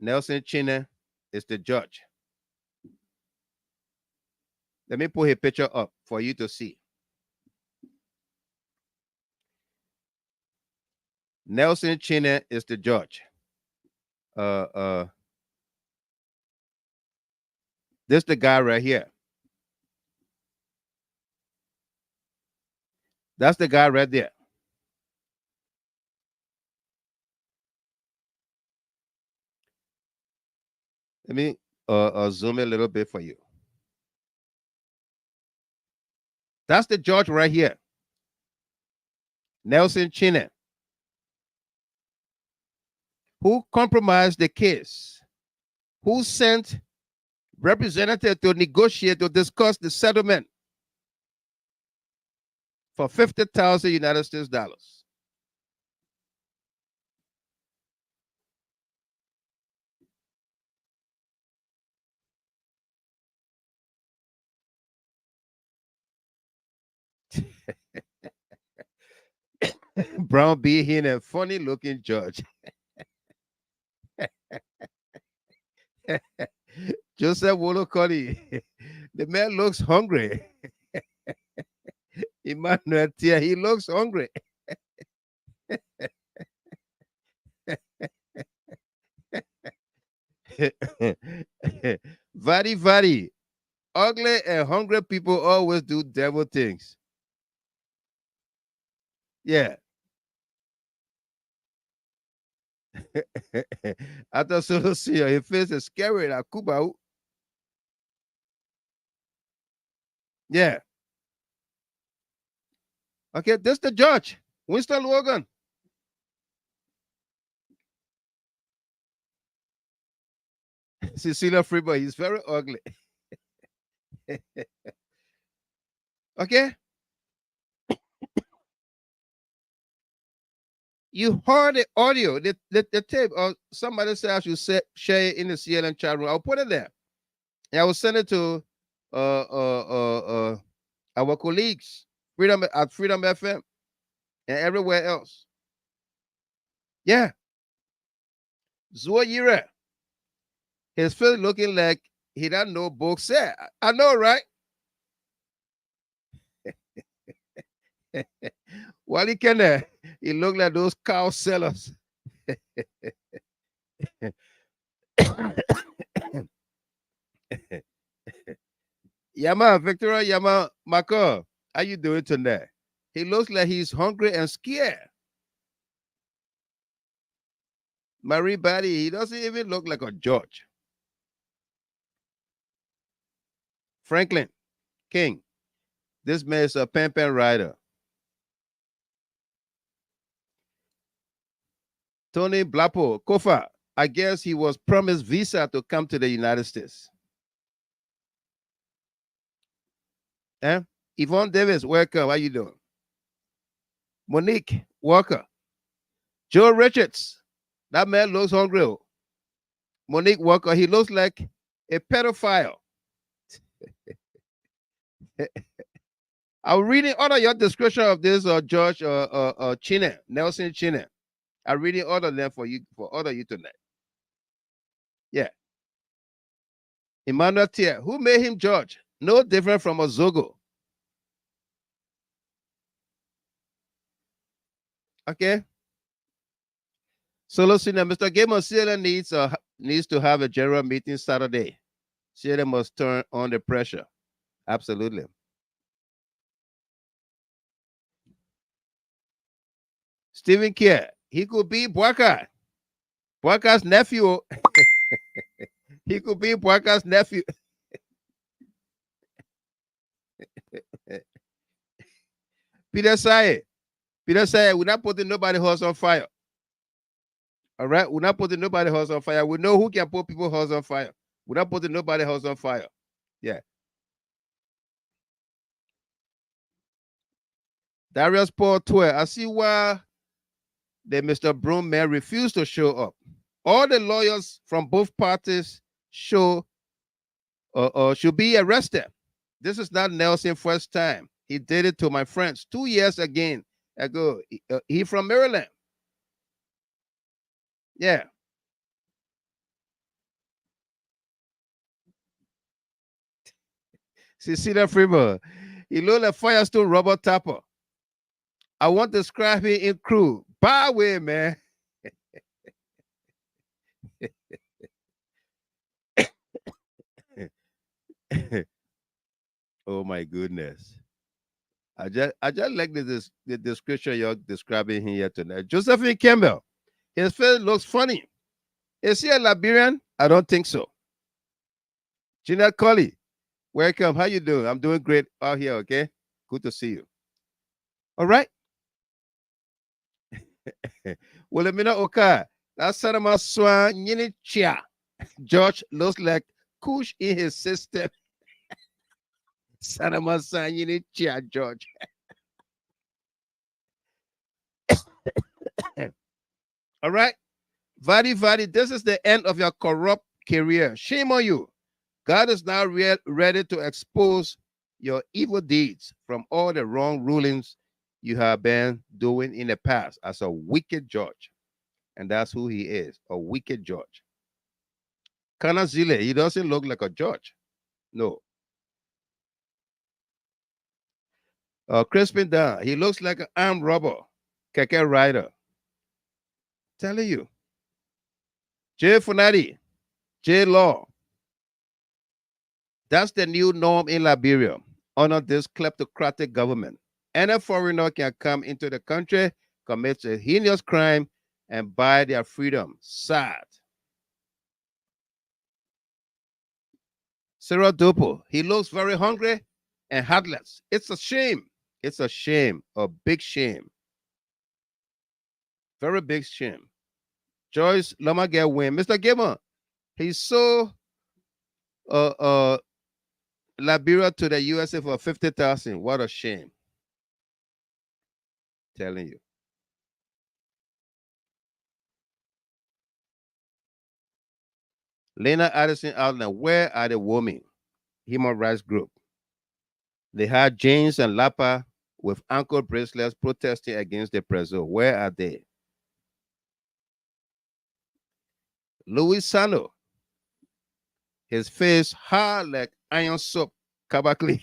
Nelson Chine is the judge. Let me put his picture up for you to see. Nelson Chine is the judge. This the guy right here. That's the guy right there. Let me zoom a little bit for you. That's the judge right here. Nelson Chine, who compromised the case, who sent representatives to negotiate, to discuss the settlement for 50,000 United States dollars. Brown being a funny looking judge. Joseph Wolokoli, the man looks hungry. Emmanuel Tia, he looks hungry. Very ugly and hungry people always do devil things. Yeah. After Solo see his face is scary like Kuba. Yeah. Okay, this the judge, Winston Logan. Cecilia Freeman, he's very ugly. Okay. You heard the audio, the tape, or somebody said I should share it in the CLN chat room. I'll put it there. And I will send it to our colleagues, Freedom FM and everywhere else. Yeah. Zoyira. His face looking like he doesn't know books. Yeah, I know, right? While he can, he look like those cow sellers. Yama, Victoria, Yama, Mako, how you doing tonight? He looks like he's hungry and scared. Marie Batty, he doesn't even look like a judge. Franklin King, this man is a pen rider. Tony Blapo, Koffa, I guess he was promised visa to come to the United States. Yvonne Davis, welcome. How you doing? Monique Walker. Joe Richards, that man looks hungry. Monique Walker, he looks like a pedophile. I'm reading all of your description of this, George Chine, Nelson Chine. I'm reading all of them for you, for all of you tonight. Yeah. Emmanuel Tier, who made him judge? No different from a Zogo. Okay. So listen, Mr. Gamer, CLN needs to have a general meeting Saturday. CLN must turn on the pressure. Absolutely. Stephen Kier, he could be Bwaka. Bwaka's nephew. He could be Bwaka's nephew. Peter Saye, we're not putting nobody's house on fire. All right, we're not putting nobody's house on fire. We know who can put people's house on fire. We're not putting nobody's house on fire. Yeah. Darius Paul 12. I see why the Mr. Broom man refused to show up. All the lawyers from both parties should be arrested. This is not Nelson first time. He did it to my friends 2 years ago. He from Maryland. Yeah. Cecilia Freeman. He looked like Firestone Robert Tapper. I want to describe him in crew. By way, man. Oh my goodness. I just like the description you're describing here tonight. Josephine Campbell. His face looks funny. Is he a Liberian? I don't think so. Gina Colley. Welcome. How you doing? I'm doing great out here, okay? Good to see you. All right. Wilhelmina Oka. That's Sanama Swan Yinichia. George looks like Kush in his system. Sanama Swan Yinichia, George. All right. Vadi, this is the end of your corrupt career. Shame on you. God is now ready to expose your evil deeds from all the wrong rulings you have been doing in the past as a wicked judge. And that's who he is, a wicked judge. Kanazile, he doesn't look like a judge. No. Crispin Dunn, he looks like an armed robber, keke rider. Telling you. J. Fonati, J. Law. That's the new norm in Liberia under this kleptocratic government. Any foreigner can come into the country, commit a heinous crime, and buy their freedom. Sad. Sarah Dopo, he looks very hungry and heartless. It's a shame. It's a shame, a big shame. Very big shame. Joyce Lomagere win. Mr. Gamer, he's so Liberia to the USA for 50,000. What a shame. Telling you. Lena Addison Outland, where are the women? Human rights group. They had James and Lapa with ankle bracelets protesting against the preso. Where are they? Louis Sano, his face hard like iron soap, Kabakli.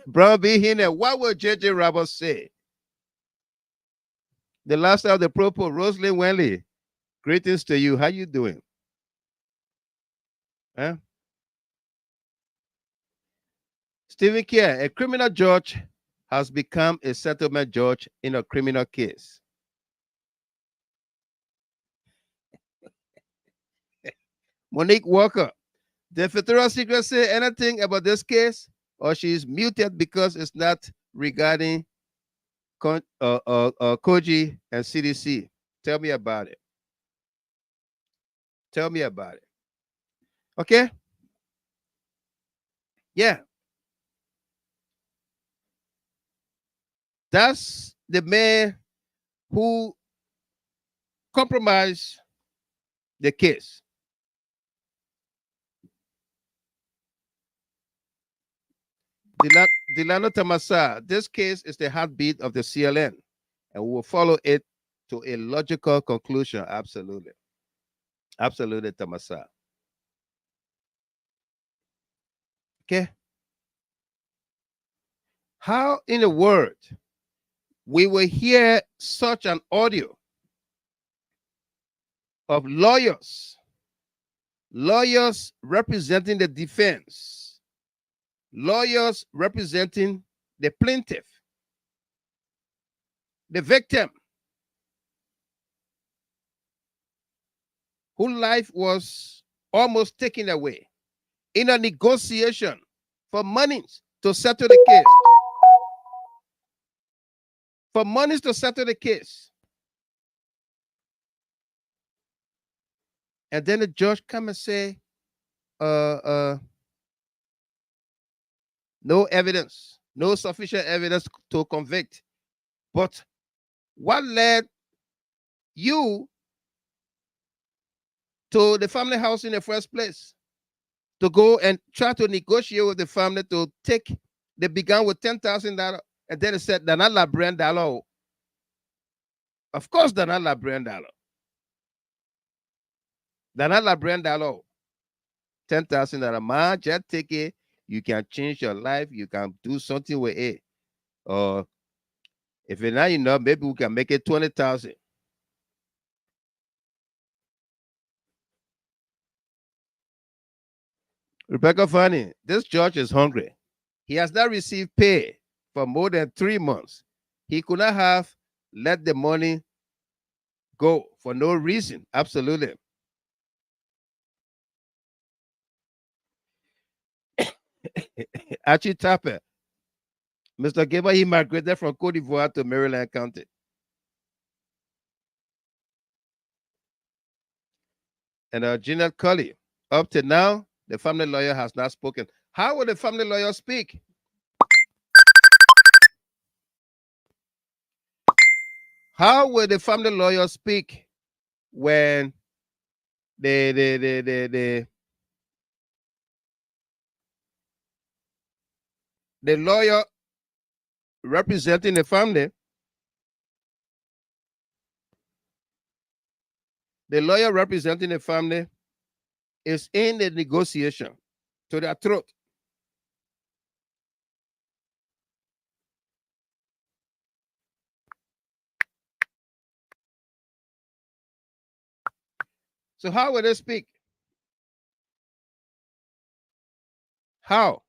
Brown B. Hine, what would J.J. Roberts say? The last of the propos, Rosalind Wenley, greetings to you. How you doing? Huh? Stephen Kier, a criminal judge has become a settlement judge in a criminal case. Monique Walker, did Federal Secret say anything about this case, or she's muted because it's not regarding Koji and CDC? Tell me about it. Tell me about it. Okay? Yeah. That's the man who compromised the case. Delano Tamasa, this case is the heartbeat of the CLN, and we will follow it to a logical conclusion. Absolutely. Absolutely, Tamasa. Okay. How in the world we will hear such an audio of lawyers representing the defense, lawyers representing the plaintiff, the victim, whose life was almost taken away in a negotiation for monies to settle the case. For monies to settle the case. And then the judge come and say, no evidence, no sufficient evidence to convict. But what led you to the family house in the first place? To go and try to negotiate with the family to take, they began with $10,000, and then they said, they're not $1,000. Of course, they're not $1,000. They're not $1,000. $10,000. Man, just take it. You can change your life. You can do something with it. Or if it's not enough, maybe we can make it 20,000. Rebecca Fanny, this judge is hungry. He has not received pay for more than 3 months. He could not have let the money go for no reason. Absolutely. Archie Tapper, Mr. Gaber, he migrated from Cote d'Ivoire to Maryland County. And Jeanette Cully, up to now, the family lawyer has not spoken. How will the family lawyer speak? How will the family lawyer speak when the lawyer representing the family, is in the negotiation to their throat? So how will they speak? How?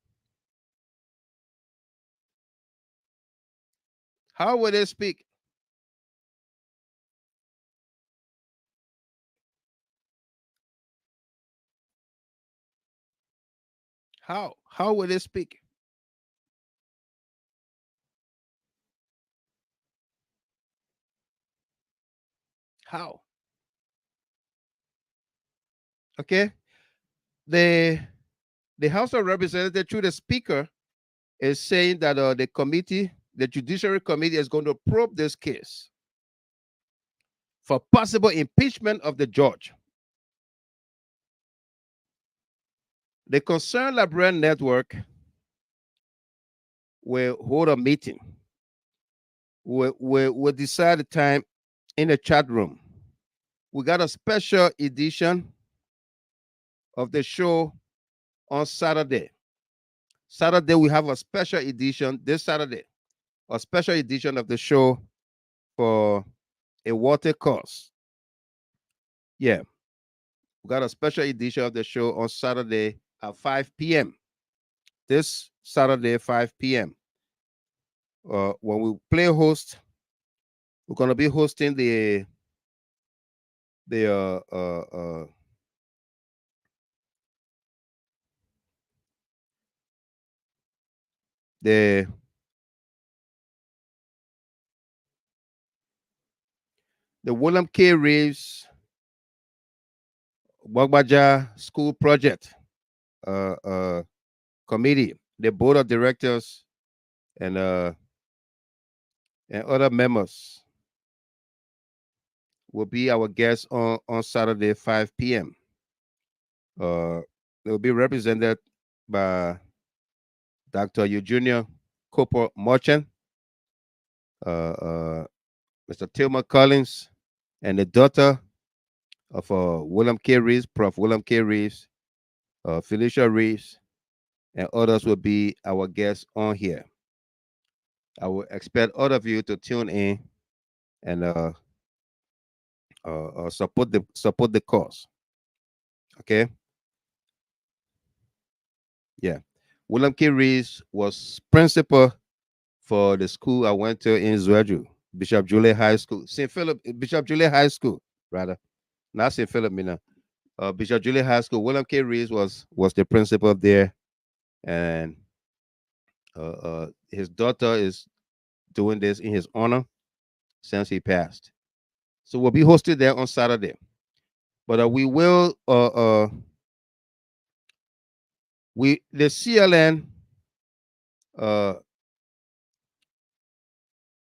How will they speak? How? How will they speak? How? Okay. The House of Representatives, through the Speaker, is saying that the committee, the Judiciary Committee, is going to probe this case for possible impeachment of the judge. The Concerned Liberian Network will hold a meeting. We'll decide the time in the chat room. We got a special edition of the show on Saturday. Saturday, we have a special edition this Saturday, a special edition of the show for a water course. Yeah. We got a special edition of the show on Saturday at 5 p.m. This Saturday, 5 p.m. When we play host, we're going to be hosting the William K. Reeves Wagbaja School Project Committee, the board of directors, and and other members will be our guests on Saturday, 5 p.m. They will be represented by Dr. Eugenia Cooper Merchant, Mr. Tillman Collins, and the daughter of William K. Reeves, Prof. William K. Reeves, Felicia Reeves, and others will be our guests on here. I will expect all of you to tune in and support the cause. Okay. Yeah. William K. Reeves was principal for the school I went to in Zweju, Bishop Juliet High School, Bishop Juliet High School, rather. Not St. Philip, Bishop Juliet High School. William K. Reeves was the principal there, and his daughter is doing this in his honor since he passed. So we'll be hosted there on Saturday. But we will the CLN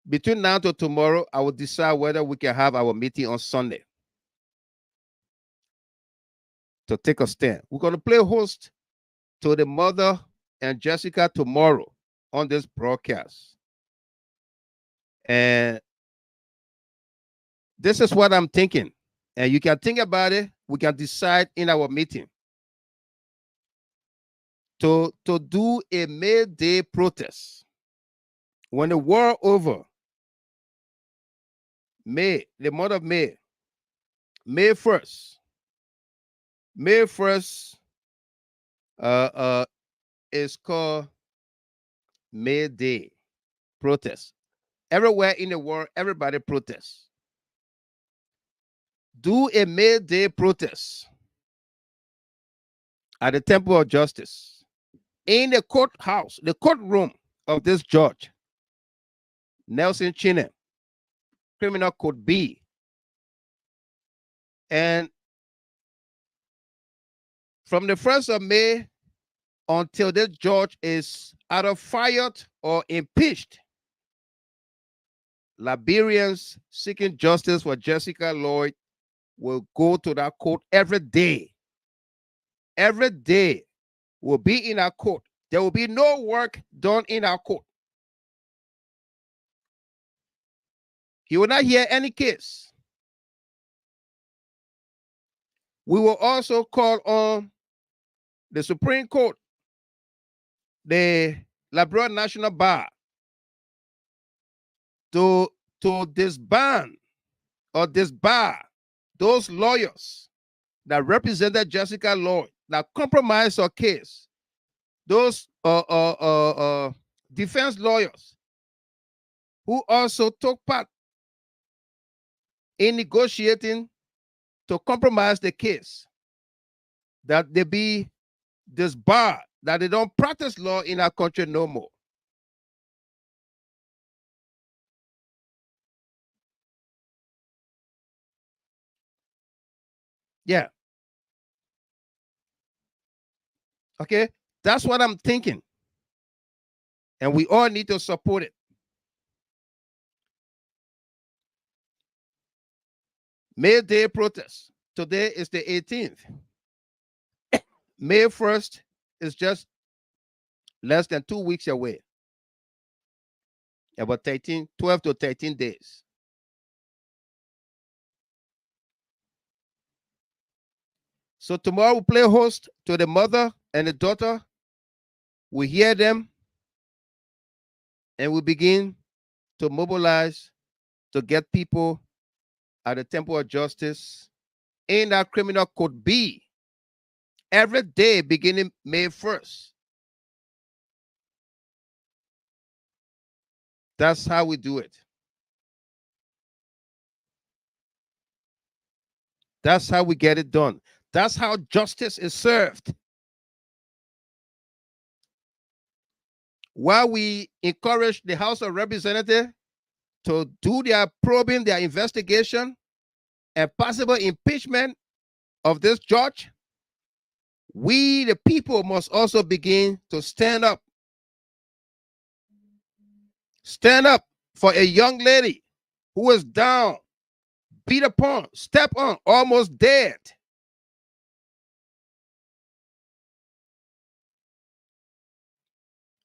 between now to tomorrow, I will decide whether we can have our meeting on Sunday to take a stand. We're going to play host to the mother and Jessica tomorrow on this broadcast. And this is what I'm thinking. And you can think about it. We can decide in our meeting to do a May Day protest. When the war over, May, the month of May, May 1st. May 1st is called May Day protest. Everywhere in the world, everybody protests. Do a May Day protest at the Temple of Justice in the courthouse, the courtroom of this judge, Nelson Chinnan, Criminal Code B. And from the 1st of May until this judge is either fired or impeached, Liberians seeking justice for Jessica Lloyd will go to that court every day. Every day will be in our court. There will be no work done in our court. He will not hear any case. We will also call on the Supreme Court, the Liberia National Bar, to disband or disbar those lawyers that represented Jessica Lloyd, that compromised her case, those defense lawyers who also took part in negotiating to compromise the case, that they be disbarred, that they don't practice law in our country no more. Yeah. Okay, that's what I'm thinking. And we all need to support it. May Day protest. Today is the 18th. May 1st is just less than 2 weeks away. About 12 to 13 days. So tomorrow we'll play host to the mother and the daughter. We hear them and we begin to mobilize to get people at the Temple of Justice in that Criminal Code B every day beginning May 1st. That's how we do it. That's how we get it done. That's how justice is served. While we encourage the House of Representatives to do their probing, their investigation, and possible impeachment of this judge, we, the people, must also begin to stand up. Stand up for a young lady who was down, beat upon, stepped on, almost dead.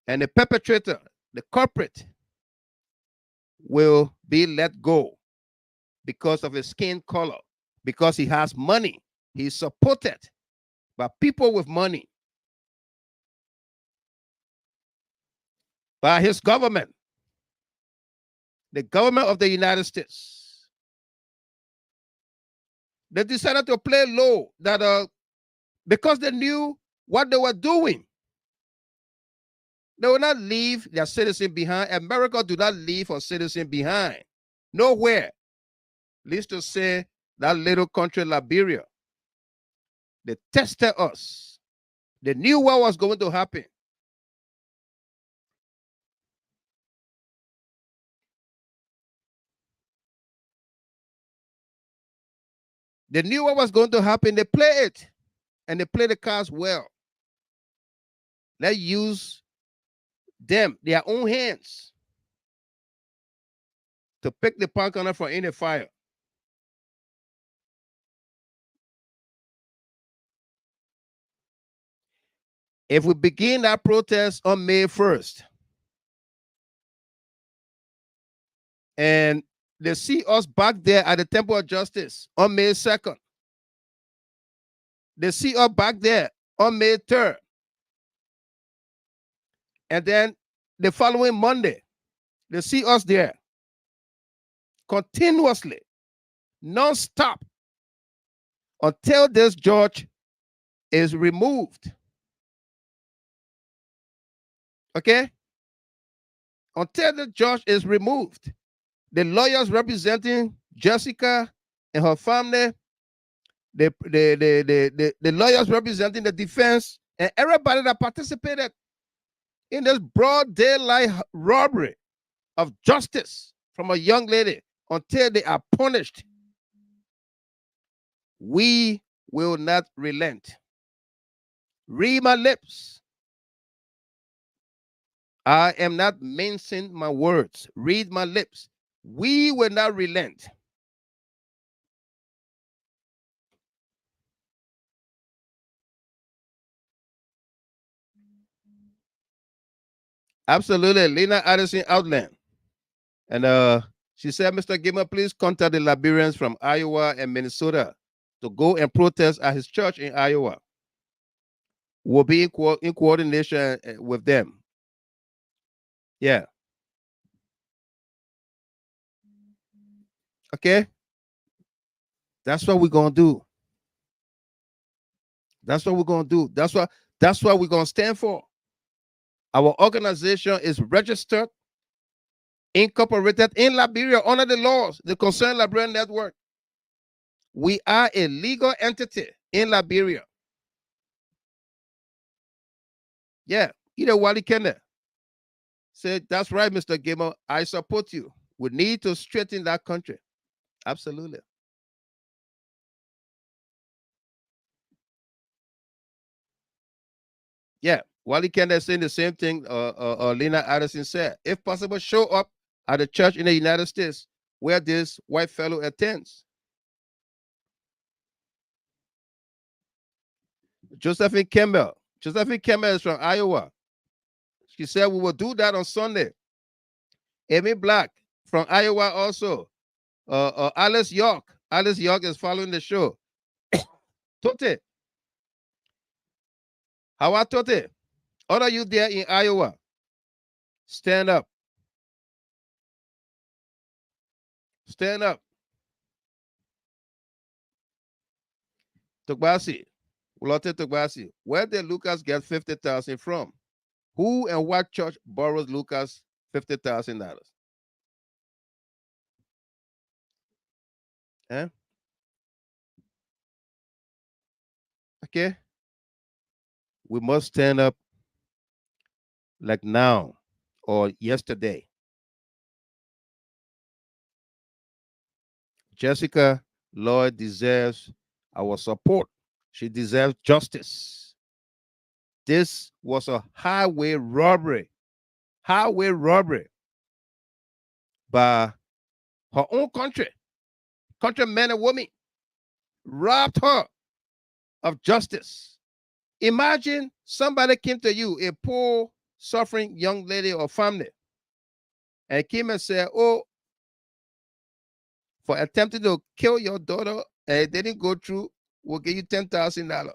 And the perpetrator, the culprit, will be let go because of his skin color, because he has money. He's supported by people with money, by his government, the government of the United States. They decided to play low that because they knew what they were doing. They will not leave their citizen behind. America do not leave a citizen behind. Nowhere. Least to say that little country, Liberia. They tested us. They knew what was going to happen. They knew what was going to happen. They play it. And they play the cards well. Let's use them, their own hands, to pick the punker from any fire. If we begin that protest on May 1st, and they see us back there at the Temple of Justice on May 2nd, they see us back there on May 3rd, and then the following Monday, they see us there continuously, non-stop, until this judge is removed. Okay? Until the judge is removed. The lawyers representing Jessica and her family, the lawyers representing the defense, and everybody that participated in this broad daylight robbery of justice from a young lady, until they are punished, we will not relent. Read my lips. I am not mincing my words. Read my lips. We will not relent. Absolutely. Lena Addison Outland. And she said, Mr. Gilmer, please contact the Liberians from Iowa and Minnesota to go and protest at his church in Iowa. We'll be in coordination with them. Yeah. Okay? That's what we're going to do. That's what we're going to do. That's what we're going to stand for. Our organization is registered, incorporated in Liberia under the laws, the Concerned Liberian Network. We are a legal entity in Liberia. Yeah, either Wally Kenneth said, that's right, Mr. Gilmer, I support you. We need to straighten that country. Absolutely. Yeah, Wally Kenneth saying the same thing Lena Addison said. If possible, show up at the church in the United States where this white fellow attends. Josephine Campbell is from Iowa. She said we will do that on Sunday. Amy Black from Iowa also. Alice York is following the show. Tote. How are Tote? All of you there in Iowa? Stand up. Stand up. Tugbasi. Ulote Tugbasi. Where did Lucas get $50,000 from? Who and what church borrows Lucas $50,000? Eh? Okay. We must stand up like now or yesterday. Jessica Lloyd deserves our support. She deserves justice. This was a highway robbery. Highway robbery. by her own countrymen and women, robbed her of justice. Imagine somebody came to you, a poor, suffering young lady or family, and came and said, oh, for attempting to kill your daughter and it didn't go through, we'll give you $10,000.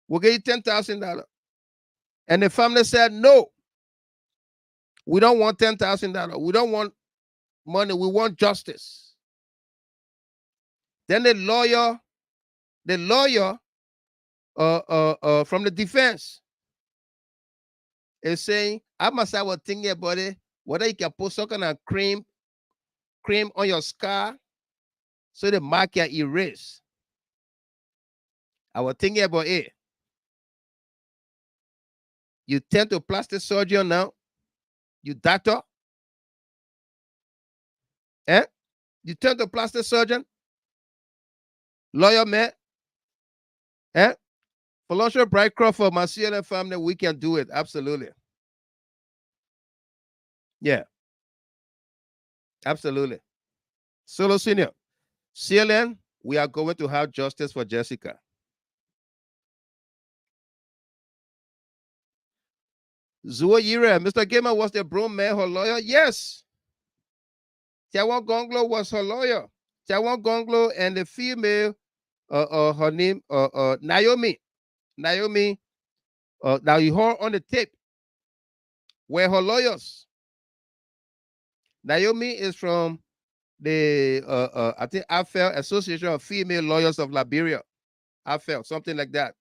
We'll give you $10,000. And the family said, no, we don't want $10,000. We don't want money. We want justice. Then the lawyer from the defense is saying, I must have a thing here, buddy, whether you can put some kind of cream on your scar so the mark can erase. I was thinking about it. You tend to plastic surgeon now, you doctor. You turn to plastic surgeon, lawyer man. Felicia Bright Crawford, my CLN family, we can do it. Absolutely. Yeah. Absolutely. Solo Senior. CLN, we are going to have justice for Jessica. Zua Yira, Mr. Gamer was the bro man, her lawyer? Yes. Tiawan Gonglo was her lawyer. Tiawan Gonglo and the female, her name, Naomi. Naomi, now you heard on the tape, were her lawyers. Naomi is from the, I think, AFL, Association of Female Lawyers of Liberia. AFL, something like that.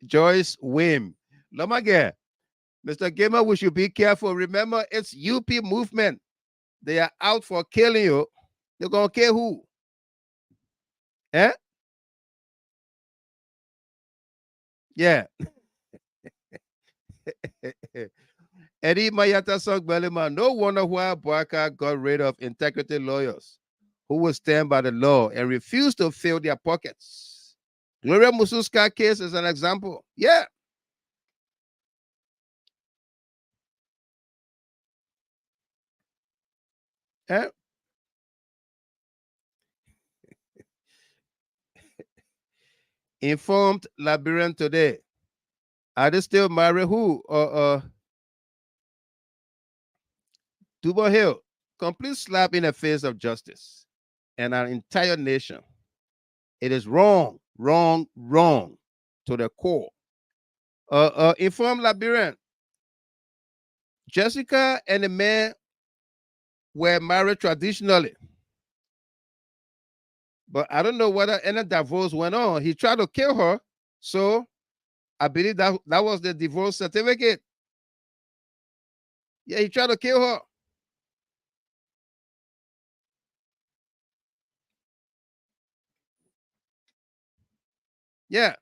Joyce Wim. Lomage, Mr. Gamer, we should be careful. Remember, it's UP movement. They are out for killing you. They're going to kill who? Yeah. Eddie Mayata Song Belima. No wonder why Boaka got rid of integrity lawyers who will stand by the law and refuse to fill their pockets. Gloria Mususka case is an example. Yeah. Informed Liberian today. Are they still married? Who? Dubo Hill. Complete slap in the face of justice and our entire nation. It is wrong, wrong, wrong to the core. Informed Liberian. Jessica and the man were married traditionally. But I don't know whether any divorce went on. He tried to kill her. So I believe that was the divorce certificate. Yeah, he tried to kill her. Yeah.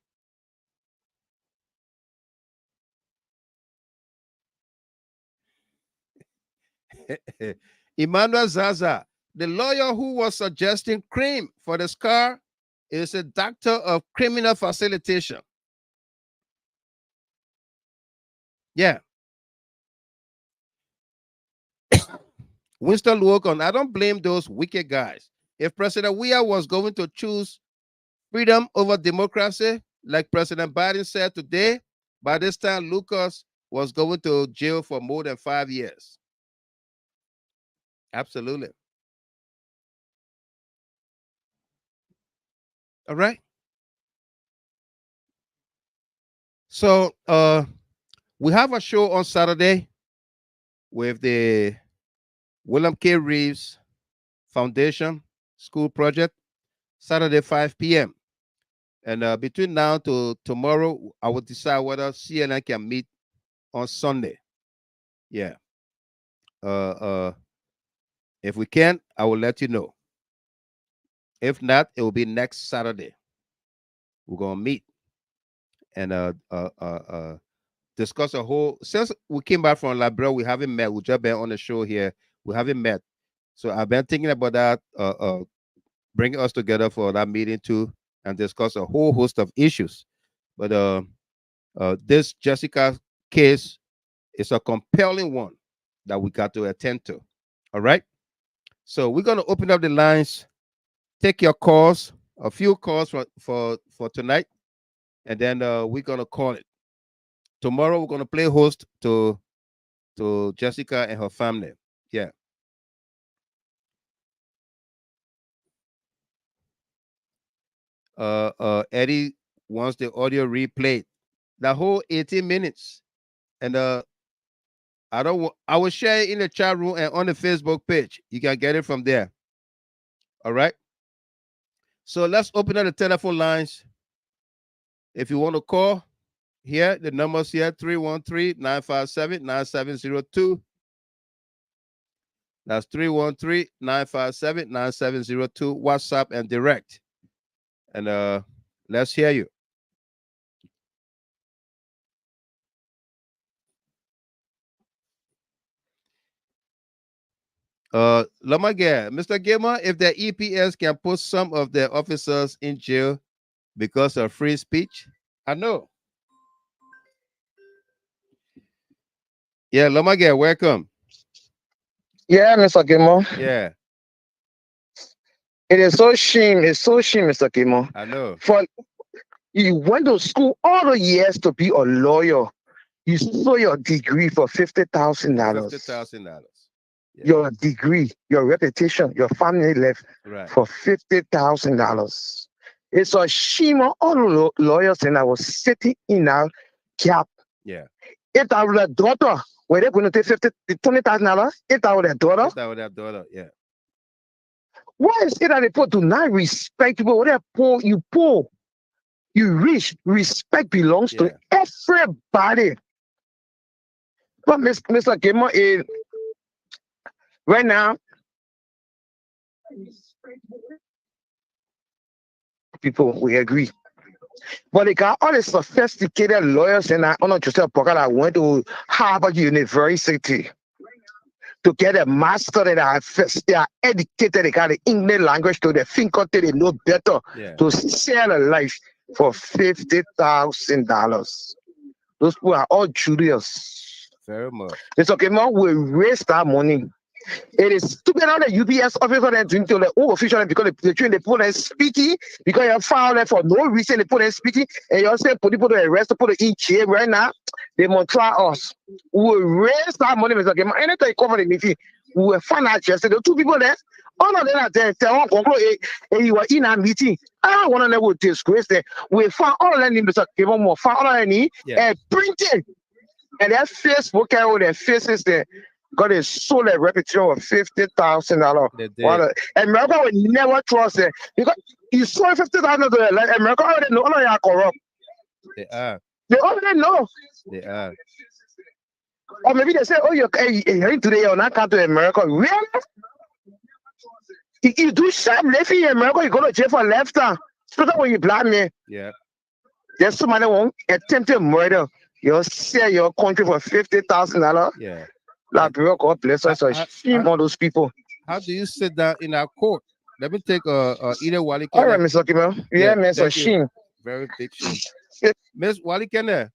Emmanuel Zaza, the lawyer who was suggesting cream for the scar, is a doctor of criminal facilitation. Yeah. Winston Luokon, I don't blame those wicked guys. If President Weah was going to choose freedom over democracy, like President Biden said today, by this time Lucas was going to jail for more than 5 years. Absolutely. All right. So we have a show on Saturday with the William K. Reeves Foundation School Project, Saturday 5 p.m. And between now to tomorrow, I will decide whether CNN can meet on Sunday. Yeah. If we can, I will let you know. If not, it will be next Saturday. We're gonna meet and discuss a whole. Since we came back from Liberia, we haven't met. We just been on the show here. We haven't met. So I've been thinking about that, bringing us together for that meeting too, and discuss a whole host of issues. But this Jessica case is a compelling one that we got to attend to. All right. So we're gonna open up the lines, take your calls, a few calls for tonight, and then we're gonna call it. Tomorrow we're gonna play host to Jessica and her family. Yeah. Eddie wants the audio replayed, the whole 18 minutes, and I will share it in the chat room and on the Facebook page. You can get it from there. All right. So let's open up the telephone lines. If you want to call here, the numbers here 313-957-9702. That's 313-957-9702. WhatsApp and direct. And let's hear you. Mr. Gamer, if the EPS can put some of their officers in jail because of free speech, I know. Yeah, Lomage, welcome. Yeah, Mr. Gamer. Yeah. It is so shame. It's so shame, Mr. Gamer. I know. For you went to school all the years to be a lawyer. You saw your degree for $50,000. $50,000. Yeah. Your degree, your reputation, your family left for $50,000. It's a shame on all the lawyers, and I was sitting in our cap. Yeah. If I were a daughter, were they going to take $20,000? If I were a daughter? If I were that daughter, yeah. Why is it that the people do not respect people? When they're poor, you rich. Respect belongs to everybody. But Mr. Gamer, right now, people, we agree. But they got all the sophisticated lawyers, and I know Joseph Parker that went to Harvard University to get a master. They are educated, they got the English language to the fingertip, they know better to sell a life for $50,000. Those people are all Julius. Very much. It's okay, man. We raise that money. It is stupid how the UBS officer they're doing to the old official because they put them speaking because you're filed for no reason. They put them speaking and you're saying put people to arrest, put it in jail right now. They must try us. We raise that money, Mr. Gamer. Anytime you cover the meeting, we will find out just the two people there. All of them are there. They won't conclude. And you were in a meeting. I don't want to know what disgrace there. We found all of them, Mr. Gamer. We found all of them and printed. And their Facebook carry their faces there. Got a solid reputation of $50,000. America will never trust it because you saw $50,000. Like America already know all of you are corrupt. They are. They already know. They are. Or maybe they say, "Oh, you're today. You're not come to America." Really? If you do sharp left in America, you go to jail for left hand. Especially when you black man. Yeah. There's somebody won't attempted murder. You'll sell your country for $50,000. Yeah. Liberia, God bless us. Shame on those people. How do you sit down in our court? Let me take either Wally. All right, Mr. Kimel. Yeah, Mr. Sheen. Very big shame. Miss Wally Kenne.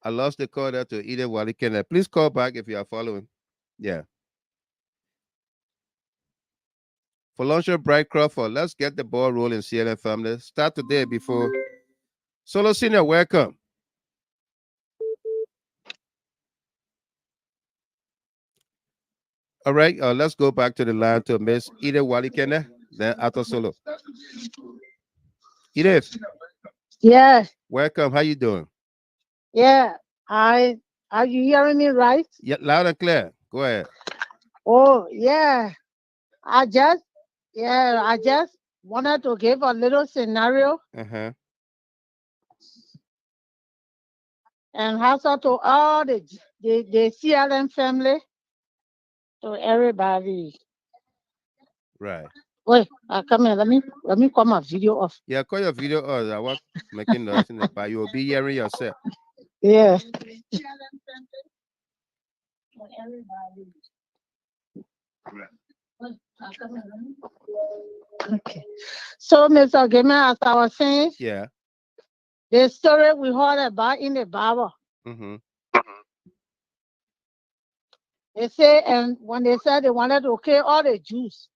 I lost the call there to either Wally Kenne. Please call back if you are following. Yeah. For Launcher Bright Crawford, let's get the ball rolling, CLN family. Start today before. Solo Senior, welcome. All right, let's go back to the line to Miss Edith Wally Kenne, then Ato Solo. Edith. Yeah. Welcome. How you doing? Yeah. Are you hearing me right? Yeah, loud and clear. Go ahead. Oh, yeah. I just wanted to give a little scenario. Uh-huh. And also to all the CLN family. To everybody. Right. Wait, come here. Let me call my video off. Yeah, call your video off. I was making noise in the back. You'll be hearing yourself. Yeah. Okay. So, Mr. Gamer, as I was saying, Yeah. the story we heard about in the Bible. Mm-hmm. They say, and when they said they wanted to kill all the Jews,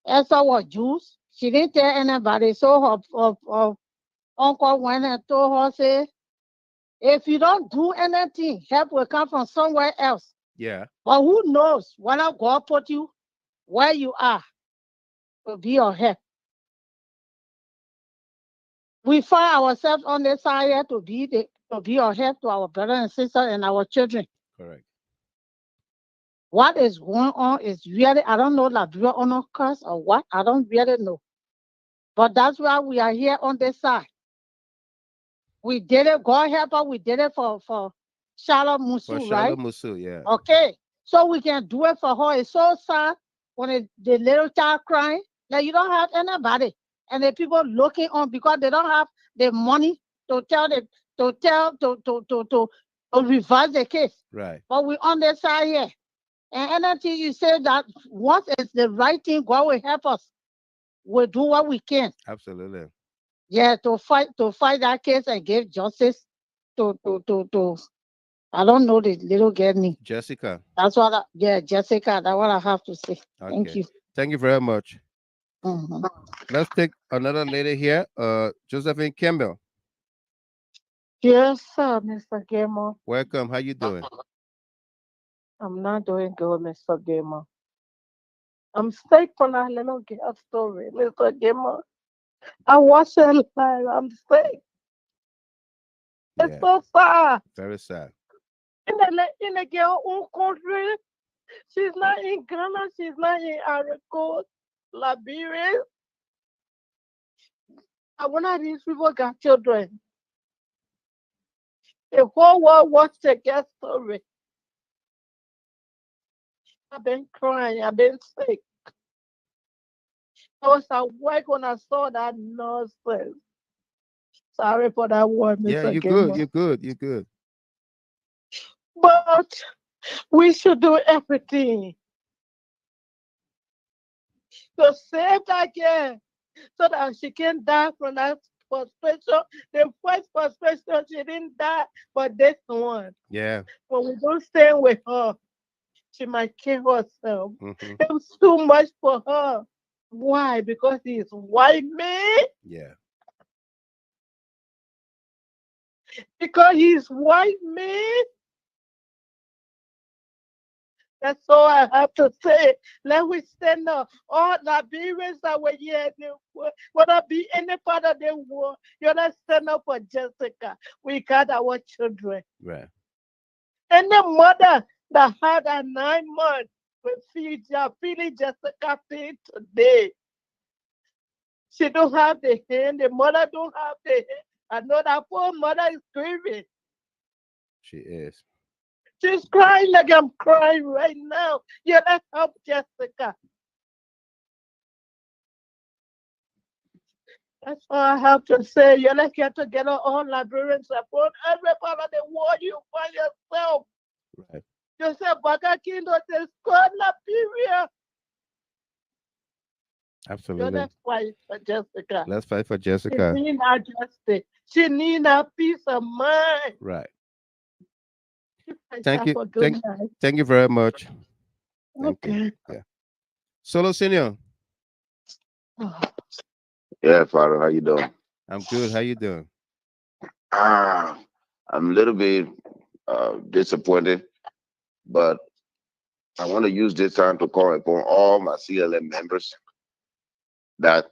Esther was Jews. She didn't tell anybody. So her uncle went and told her, say, if you don't do anything, help will come from somewhere else. Yeah. But who knows whether God put you where you are to be your help. We find ourselves on this side here to be your help to our brothers and sisters and our children. Correct. What is going on is really, I don't know, Liberia on a curse or what. I don't really know. But that's why we are here on this side. We did it, God help us, we did it for Charlotte Musu, For right? Charlotte Musu, yeah. Okay. So we can do it for her. It's so sad when the little child crying that you don't have anybody. And the people looking on because they don't have the money to reverse the case. Right. But we on the side here. And anything you say that what is the right thing, God will help us. We'll do what we can. Absolutely. Yeah, to fight that case and give justice to I don't know the little girl name. Jessica. That's what Jessica, that's what I have to say. Okay. Thank you. Thank you very much. Mm-hmm. Let's take another lady here. Josephine Campbell. Yes, sir, Mr. Gamer. Welcome. How you doing? I'm not doing good, Mr. Gamer. I'm sick from that little girl story, Mr. Gamer. I watched it live. I'm sick. It's Yeah. so sad. Very sad. In the girl own country, she's not in Ghana, she's not in Africa, Liberia. And one of these people got children. The whole world watched the girl story. I've been crying, I've been sick. I was at work when I saw that nonsense. Sorry for that word, Mr. Yeah, you're Gamer. good. You're good. You're good. But we should do everything to save that girl so that she can die from that frustration. The first frustration, she didn't die, but this one. Yeah. When we don't stay with her, she might kill herself. Mm-hmm. It was too much for her. Why? Because he's white man? Yeah. Because he's white man? That's all I have to say. Let we stand up. All Liberians that were here, whether be any part of the world, you gotta stand up for Jessica. We got our children. Right. And the mother that had a 9 months with feeling Jessica pain today. She don't have the hand. The mother don't have the hand. I know that poor mother is grieving. She is. She's crying like I'm crying right now. You let's help Jessica. That's all I have to say. You let's get together all Liberians support every part of the world you find yourself. Right. You say Baga Kindo says God Liberia. Absolutely. So let's fight for Jessica. Let's fight for Jessica. She needs our justice. She needs our peace of mind. Right. Thank you. Thank you very much. Thank Okay. you. Yeah. Solo Senior. Yeah, Father, how you doing? I'm good. How you doing? I'm a little bit disappointed, but I want to use this time to call upon all my CLM members that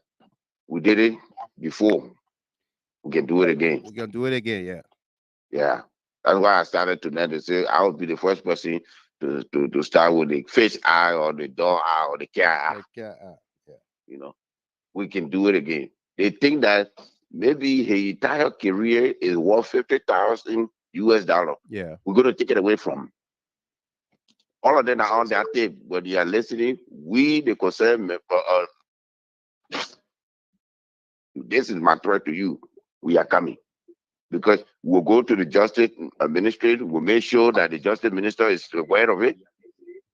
we did it before. We can do it again. We can do it again, yeah. Yeah. That's why I started tonight to say I would be the first person to start with the fish eye or the dog eye or the cat eye. Yeah. You know, we can do it again. They think that maybe his entire career is worth $50,000 US. Yeah. We're going to take it away from him. All of them are on that tape, but they are listening. We, the concerned This is my threat to you. We are coming. Because we'll go to the justice administrator, we'll make sure that the justice minister is aware of it.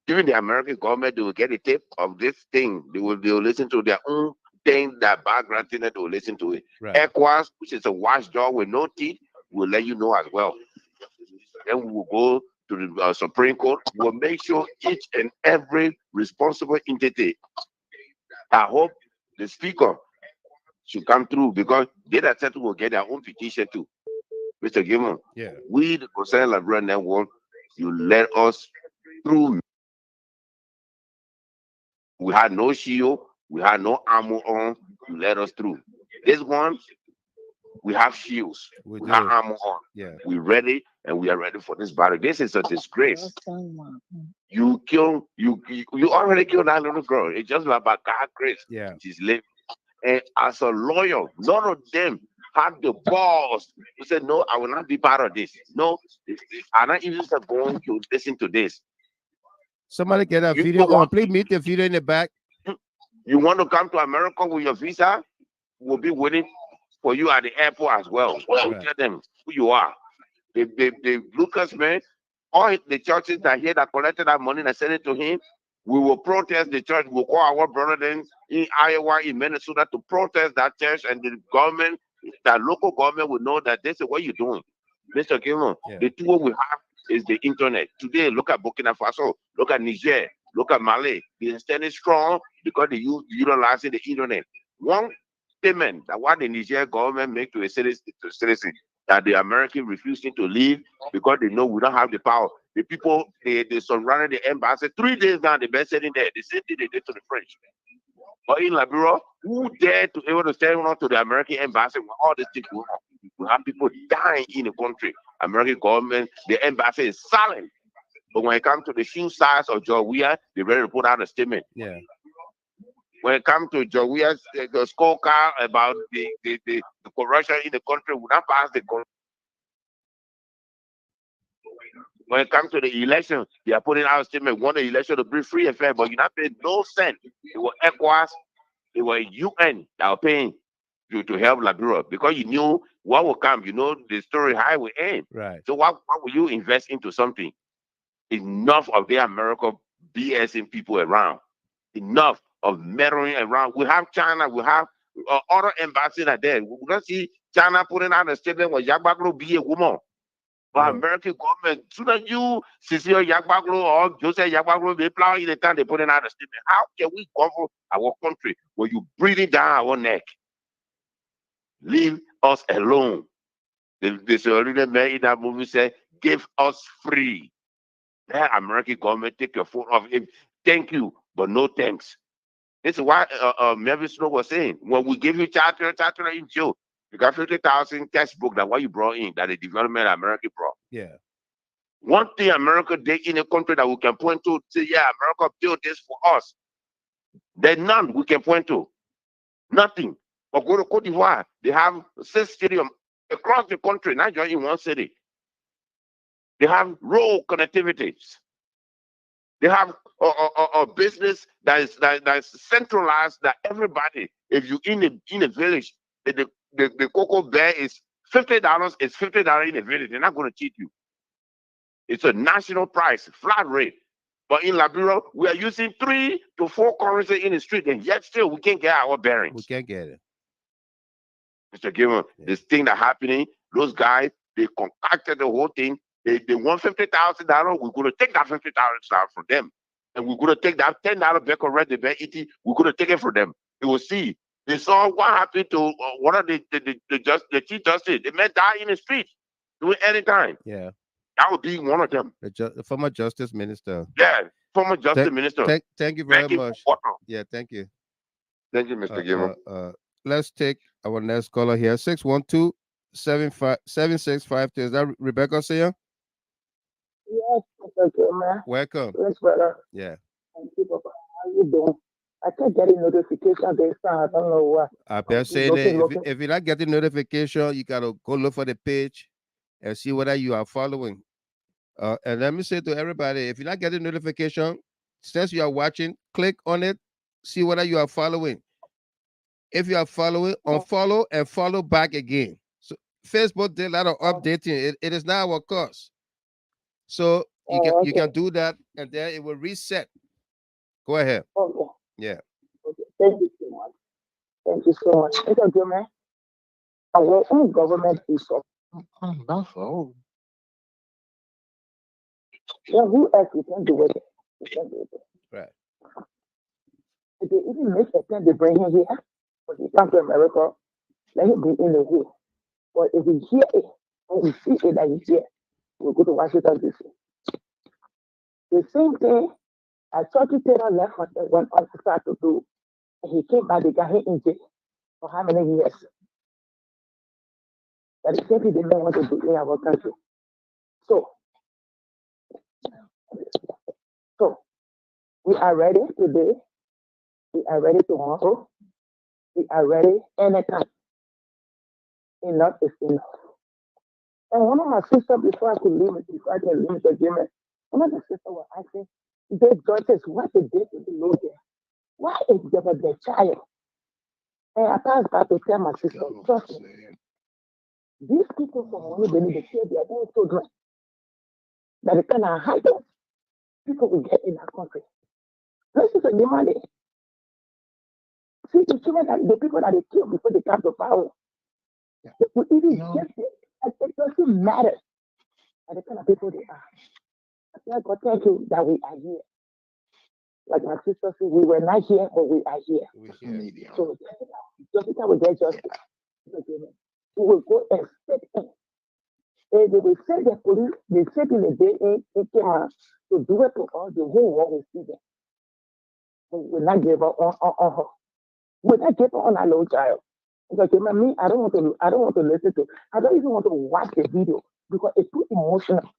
Even the American government, they will get a tip of this thing. They will listen to their own thing, that background thing, that they will listen to it. Right. ECOWAS, which is a watchdog with no teeth, will let you know as well. Then we will go to the Supreme Court. We'll make sure each and every responsible entity. I hope the speaker should come through, because they that will get their own petition too. Mr. Gilman, yeah, we, the Concerned Liberian Network, you let us through. We had no shield, we had no armor on, you let us through. This one, we have shields, we have armor on. Yeah. We're ready, and we are ready for this battle. This is a disgrace. You already killed that little girl. It's just about God's grace. Yeah. She's living. And as a lawyer, none of them had the balls to say, no, I will not be part of this. No, I'm not even going to listen to this. Somebody get a video on. Please meet the video in the back. You want to come to America with your visa? We'll be waiting for you at the airport as well. We'll tell them who you are. The Lucas, man, all the churches that here that collected that money and sent it to him, we will protest the church. We'll call our brothers in Iowa, in Minnesota, to protest that church, and the government, the local government will know that this is what you're doing. Mr. Gilman, the tool we have is the internet. Today, look at Burkina Faso, look at Niger, look at Mali. They're standing strong because they utilizing the internet. One statement that what the Niger government make to a citizen, that the American refusing to leave because they know we don't have the power. The people, they surrounded the embassy 3 days now, they've been sitting there. The same thing they did to the French. But in Liberia, who dared to able to stand on to the American embassy when all this thing going on? We have people dying in the country. American government, the embassy is silent. But when it comes to the shoe size of Georgia, they're ready to put out a statement. Yeah. When it comes to Georgia's the scorecard about the corruption in the country, we not pass the country. When it comes to the election, they are putting out a statement, want the election to be free and fair, but you're not paying no cent. It was ECOWAS, it was UN that were paying you to help Liberia, because you knew what will come, you know the story, how it will end. Right. So why will you invest into something? Enough of the America BSing people around. Enough of meddling around. We have China, we have other embassies are there. We don't see China putting out a statement where Yagbaglo be a woman. But American government, soon as you Cecile Yagbaglo or Joseph Yagbaglo, they plow in the time they put out a statement. How can we govern our country when you breathing down our neck? Leave us alone. The already man in that movie said, give us free. That American government take your foot off him. Thank you, but no thanks. This is why Melvin Snow was saying, when we give you charter in jail, you got 50,000 textbook that what you brought in, that the development America brought. Yeah. One thing America did in a country that we can point to, say, yeah, America built this for us. There's none we can point to. Nothing. But go to Cote d'Ivoire, they have 6 stadiums across the country, not just in one city. They have road connectivities. They have a business that is centralized, that everybody, if you in a village, the cocoa bear is $50, it's $50 in a village. They're not going to cheat you. It's a national price, flat rate. But in Liberia, we are using 3 to 4 currencies in the street, and yet still we can't get our bearings. We can't get it. Mr. Gilman, this thing that's happening, those guys, they concocted the whole thing. They want $50,000. We're going to take that $50,000 from them. And we're going to take that $10 back or red, we're going to take it from them. You will see. They saw what happened to one of the Chief Justice. The man died in the street doing any time. Yeah. That would be one of them. The former Justice Minister. Yeah, former Justice Minister. Thank you very much. Yeah, thank you. Thank you, Mr. Gilman. Let's take our next caller here. 612-7652. Is that Rebecca Sia? Yes, Mr. Gilman. Welcome. Yes, brother. Yeah. Thank you, Papa. How you doing? I can't get a notification this time. I don't know why. I've been saying that if you're not getting notification, you gotta go look for the page and see whether you are following. And let me say to everybody, if you're not getting notification, since you are watching, click on it, see whether you are following. If you are following, unfollow and follow back again. So Facebook did a lot of updating. It is now our course. So you can do that, and then it will reset. Go ahead. Okay. Yeah. Okay. Thank you so much. Thank you so much. Mr. Jimmy, our own government is of. Yeah, who else we can do it? We can do it. Right. If they even make a attempt to bring him here, but he come to America, let him be in the way. But if we hear it, and we see it that he's here, we'll go to Washington, D.C. The same thing, I thought you Taylor left when on start to do, and he came back, they got him in jail for how many years? That the same thing they don't want to do in our country. So we are ready today. We are ready tomorrow. We are ready anytime. Enough is enough. And one of my sisters, before I can leave the agreement, one of the sisters was asking, their daughters, what they did to the Lord there? Why is there their child? And I passed back to tell my sister, trust me, these people from money, they kill their own children. That the kind of high people will get in our country. This is a new money. See, the children, the people that they kill before they come to power, they will even get it. It doesn't matter. And the kind of people they are. I God thank you that we are here. Like my sister said, we were not here, but we are here. So Jessica will get justice. We will go and sit in. And they will send the police, they sit in the day in camera to do it to all the whole world will see them. We will not give up on her. We will not give up on our little child. Because me, I don't want to listen to, I don't even want to watch the video because it's too emotional.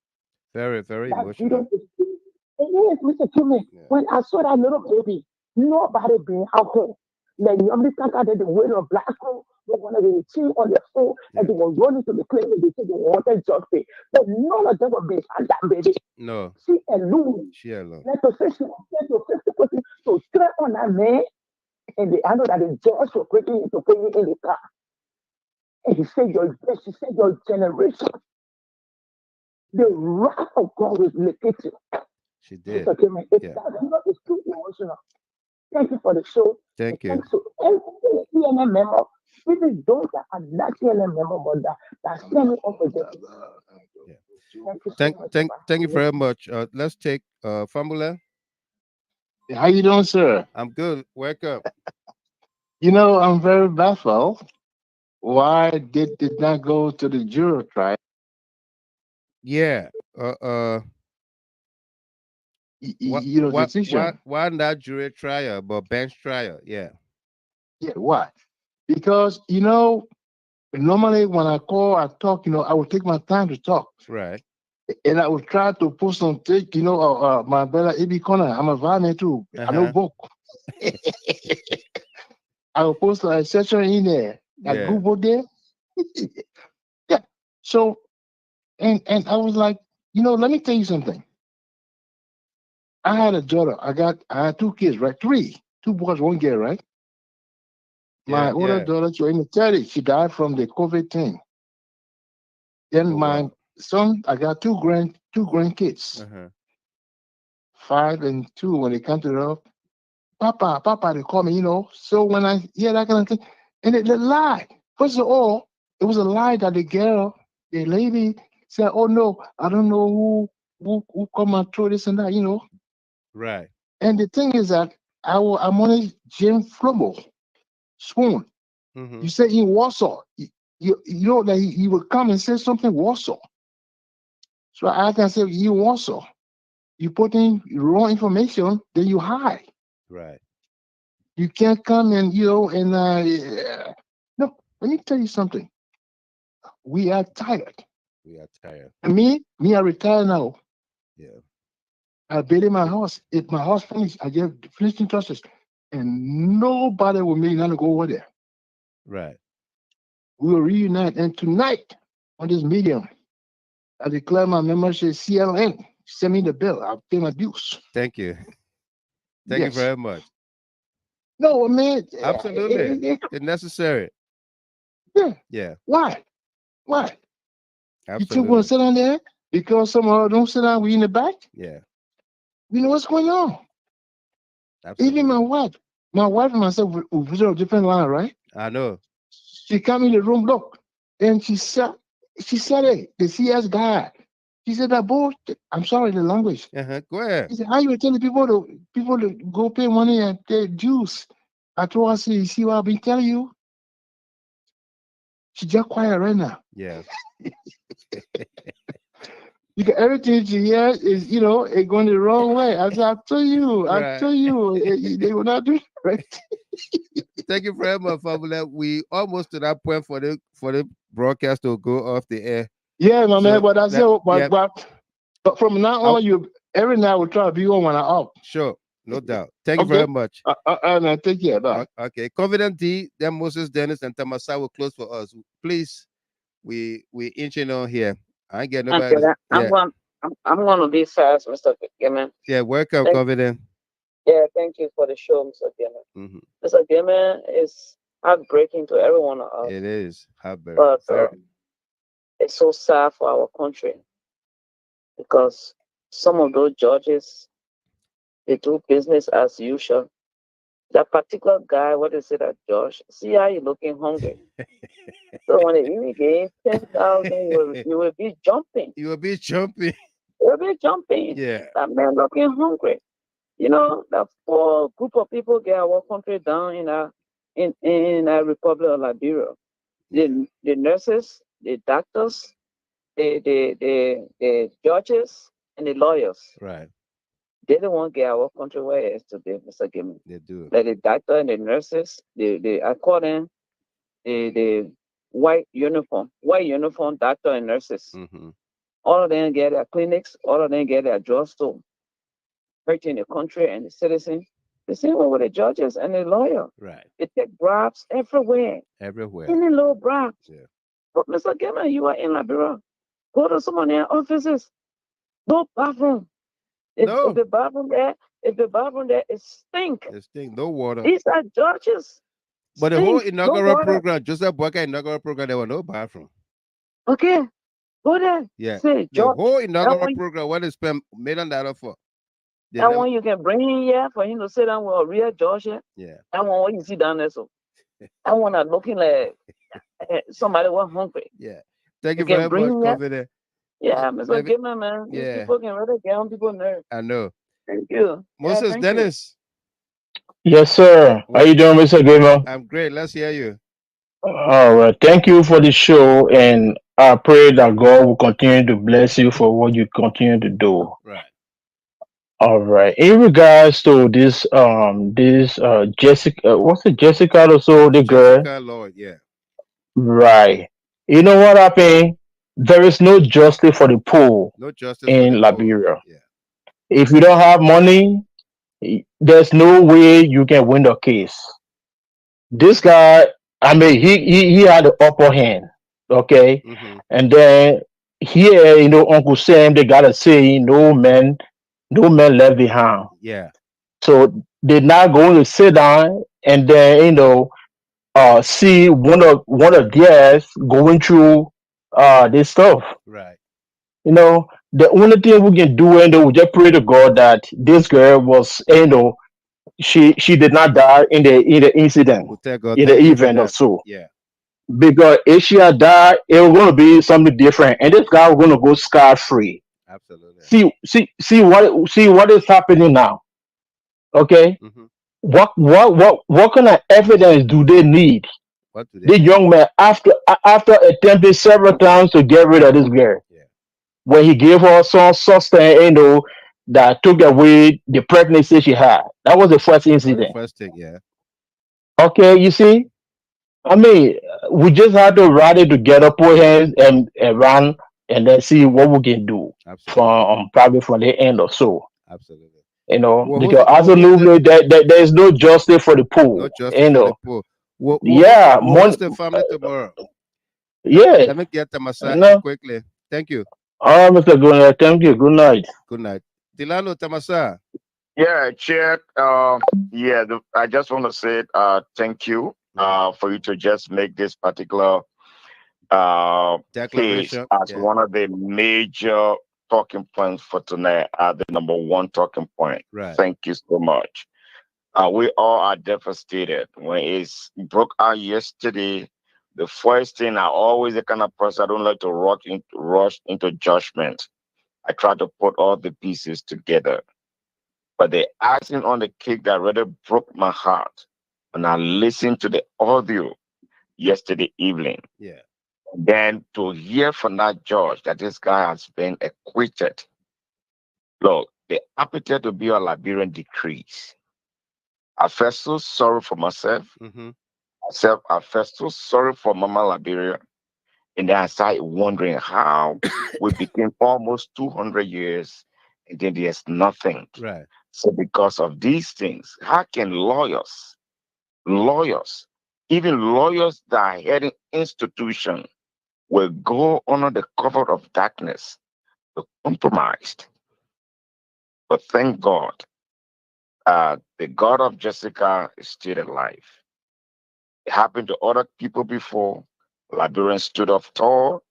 Very, very That emotional. It is, Mr. Kimmy. Yeah. When I saw that little baby, nobody being out home. Like you only think that they were wearing a black coat, they wanted to cheat on their phone, and they were running to the clinic, they said they wanted justice. But none of them were being found that baby. No. She alone. She alone. Let us say she was 50% to straight on that man. And I know that the judge was putting him to put you in the car. And she said your generation. The wrath of God will locate you. She did. It's too emotional. Thank you for the show. Thank you. Thanks to every CNN member, even those that are not CNN member, but that stand up for justice. Thank you very much. Let's take Fambula. How you doing, sir? I'm good. Welcome. You know, I'm very baffled. Why did not go to the jury trial? Yeah. You know, decision. Why not jury trial, but bench trial? Yeah. Yeah, why? Because, you know, normally when I call, I talk, you know, I will take my time to talk. Right. And I will try to put some take, you know, my brother Ibi Corner, I'm a varmint too. I know book. I will post a section in there, like Google there. Yeah. So, and I was like, you know, let me tell you something. I had a daughter. I had 2 kids, right? 3, 2 boys, 1 girl, right? My older daughter, she was in the 30s. She died from the COVID thing. Then my son, I got 2 grandkids, 5 and 2. When they come to the Papa, they call me, you know. So when I hear that kind of thing, and it lied. First of all, it was a lie that the lady said, "Oh no, I don't know who come and throw this and that," you know. Right. And the thing is that I'm on a Jim Flomo spoon. You say in Warsaw, you know that he would come and say something Warsaw. So I can say you Warsaw. You put in wrong information, then you hide. Right. You can't come and, you know, and no, let me tell you something. We are tired. We are tired. And me, I retire now. Yeah. I build in my house. If my house finished, I get finishing touches. And nobody will me not to go over there. Right. We will reunite. And tonight, on this medium, I declare my membership CLN. Send me the bill. I'll pay my dues. Thank you. Thank you very much. No, I mean, Absolutely. It's necessary. Yeah. Yeah. Why? Why? You two Absolutely. want to sit down there because some of don't sit down, we in the back? Yeah. You know what's going on? Absolutely. Even my wife and myself, we visit a different line, right? I know. She come in the room, look, and she said it, the CS guy. She said that bullshit. I'm sorry, the language. Go ahead. He said, how you telling people to go pay money and get juice? I told her, see what I've been telling you? She just quiet right now. Yeah. Because everything she hears is, it going the wrong way. I said, I told you, they will not do it right. Thank you very much, Fabula. We almost to that point for the broadcast to go off the air. Yeah, my man. But I said, yeah. but from now on, every night we'll try to be on when I'm out. Sure, no doubt. Thank you very much. Man, take care. Bye. Okay, Confident D, then Moses, Dennis, and Tamasa will close for us. Please, we inching on here. I ain't getting nobody. Okay, I'm going to be fast, Mr. Gammon. Yeah, welcome, Confident. Yeah, thank you for the show, Mr. Gammon. Mr. Gammon is heartbreaking to every one of us. It is heartbreaking. But it's so sad for our country because some of those judges, they do business as usual. That particular guy, what is it, that Josh? See how you looking hungry. So when you get 10,000, you will be jumping. You will be jumping. You will be jumping. Yeah. That man looking hungry. That poor group of people get our country down in our Republic of Liberia. The nurses, the doctors, the judges, and the lawyers. Right. They don't want to get our country where it is today, Mr. Gimmon. They do. Like the doctor and the nurses, I call them the white uniform doctor and nurses. All of them get their clinics, all of them get their drugstore. Hurting the country and the citizen. The same way with the judges and the lawyer. Right. They take bribes everywhere. Everywhere. Any little bribes. Yeah. But Mr. Gimmon, you are in Liberia. Go to some of their offices. No bathroom. If the bathroom there, it stink. It stink. No water. These are judges. But the whole inaugural program, Joseph Boyka inaugural program, there was no bathroom. Okay. Go there. Yeah. Say, the whole inaugural program, what they spend $1 million for. That one you can bring in here for him to sit down with a real judge here. Yeah. That one what you see down there, so. That one are looking like somebody was hungry. Yeah. Thank you very much, Confident. Yeah, Mr. Gimmon, man. Yeah. These people can really get on people's nerves. I know. Thank you. Moses, thank Dennis. Yes, sir. How you doing, Mr. Gamer? I'm great. Let's hear you. All right. Thank you for the show, and I pray that God will continue to bless you for what you continue to do. Right. All right. In regards to this Jessica, what's it, Jessica or so, the girl? Jessica Lloyd, yeah. Right. You know what happened? There is no justice for the poor No justice in for the Liberia. poor. Yeah. If you don't have money, there's no way you can win the case. This guy, I mean, he had the upper hand, okay? And then here, Uncle Sam, they gotta say, no man left behind. Yeah. So they're not going to sit down and then, see one of theirs going through this stuff. Right. The only thing we can do, we just pray to God that this girl was, she did not die in the incident, in the event or so. Yeah. Because if she had died, it was going to be something different, and this guy was going to go scot-free. Absolutely. See what is happening now. Okay. What kind of evidence do they need? What do they This young man, after attempting several times to get rid of this girl, when he gave her some substance, that took away the pregnancy she had. That was the first incident. First thing, yeah. Okay, you see, I mean, we just had to rally together, put hands and run, and then see what we can do from probably from the end or so. Absolutely. Because absolutely there is no justice for the poor. No justice for the poor. What's the family tomorrow? Yeah. Let me get to my side quickly. Thank you. Mr. Gunnar, thank you. Good night. Good night. Tilano Tamasa. Yeah, Chair. I just want to say thank you for you to just make this particular case declaration as one of the major talking points for tonight, the number one talking point. Right. Thank you so much. We all are devastated when it broke out yesterday. The first thing, I always the kind of person I don't like to rush into judgment. I try to put all the pieces together. But the icing on the cake that really broke my heart when I listened to the audio yesterday evening. Yeah. Then to hear from that judge that this guy has been acquitted. Look, the appetite to be a Liberian decrease. I felt so sorry for myself. I felt so sorry for Mama Liberia. And then I started wondering how we became almost 200 years and then there's nothing. Right. So because of these things, how can lawyers, even lawyers that are heading institution will go under the cover of darkness to compromised? But thank God, the God of Jessica is still alive. It happened to other people before. Liberians stood up tall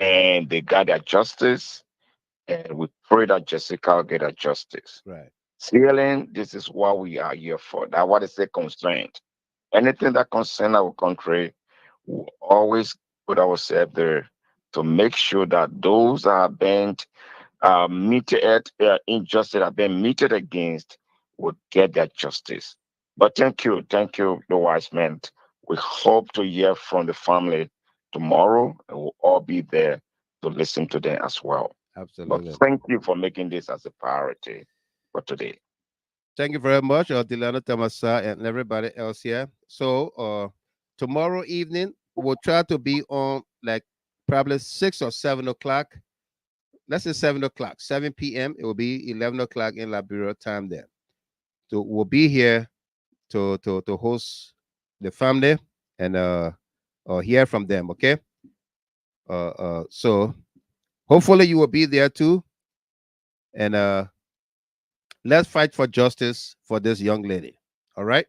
and they got their justice. And we pray that Jessica will get her justice. Right. CLN, this is what we are here for. That's what is a constraint. Anything that concerns our country, we always put ourselves there to make sure that those that are being meted, injustice are being meted against would get their justice. But thank you, the wise men. We hope to hear from the family tomorrow, and we'll all be there to listen to them as well. Absolutely. But thank you for making this as a priority for today. Thank you very much, Delano Tamasa and everybody else here. So tomorrow evening, we'll try to be on like probably 6 or 7 o'clock. Let's say 7 o'clock, 7 p.m. It will be 11 o'clock in Liberia time there. So we'll be here to host the family and hear from them, okay? So hopefully you will be there too. And let's fight for justice for this young lady. All right?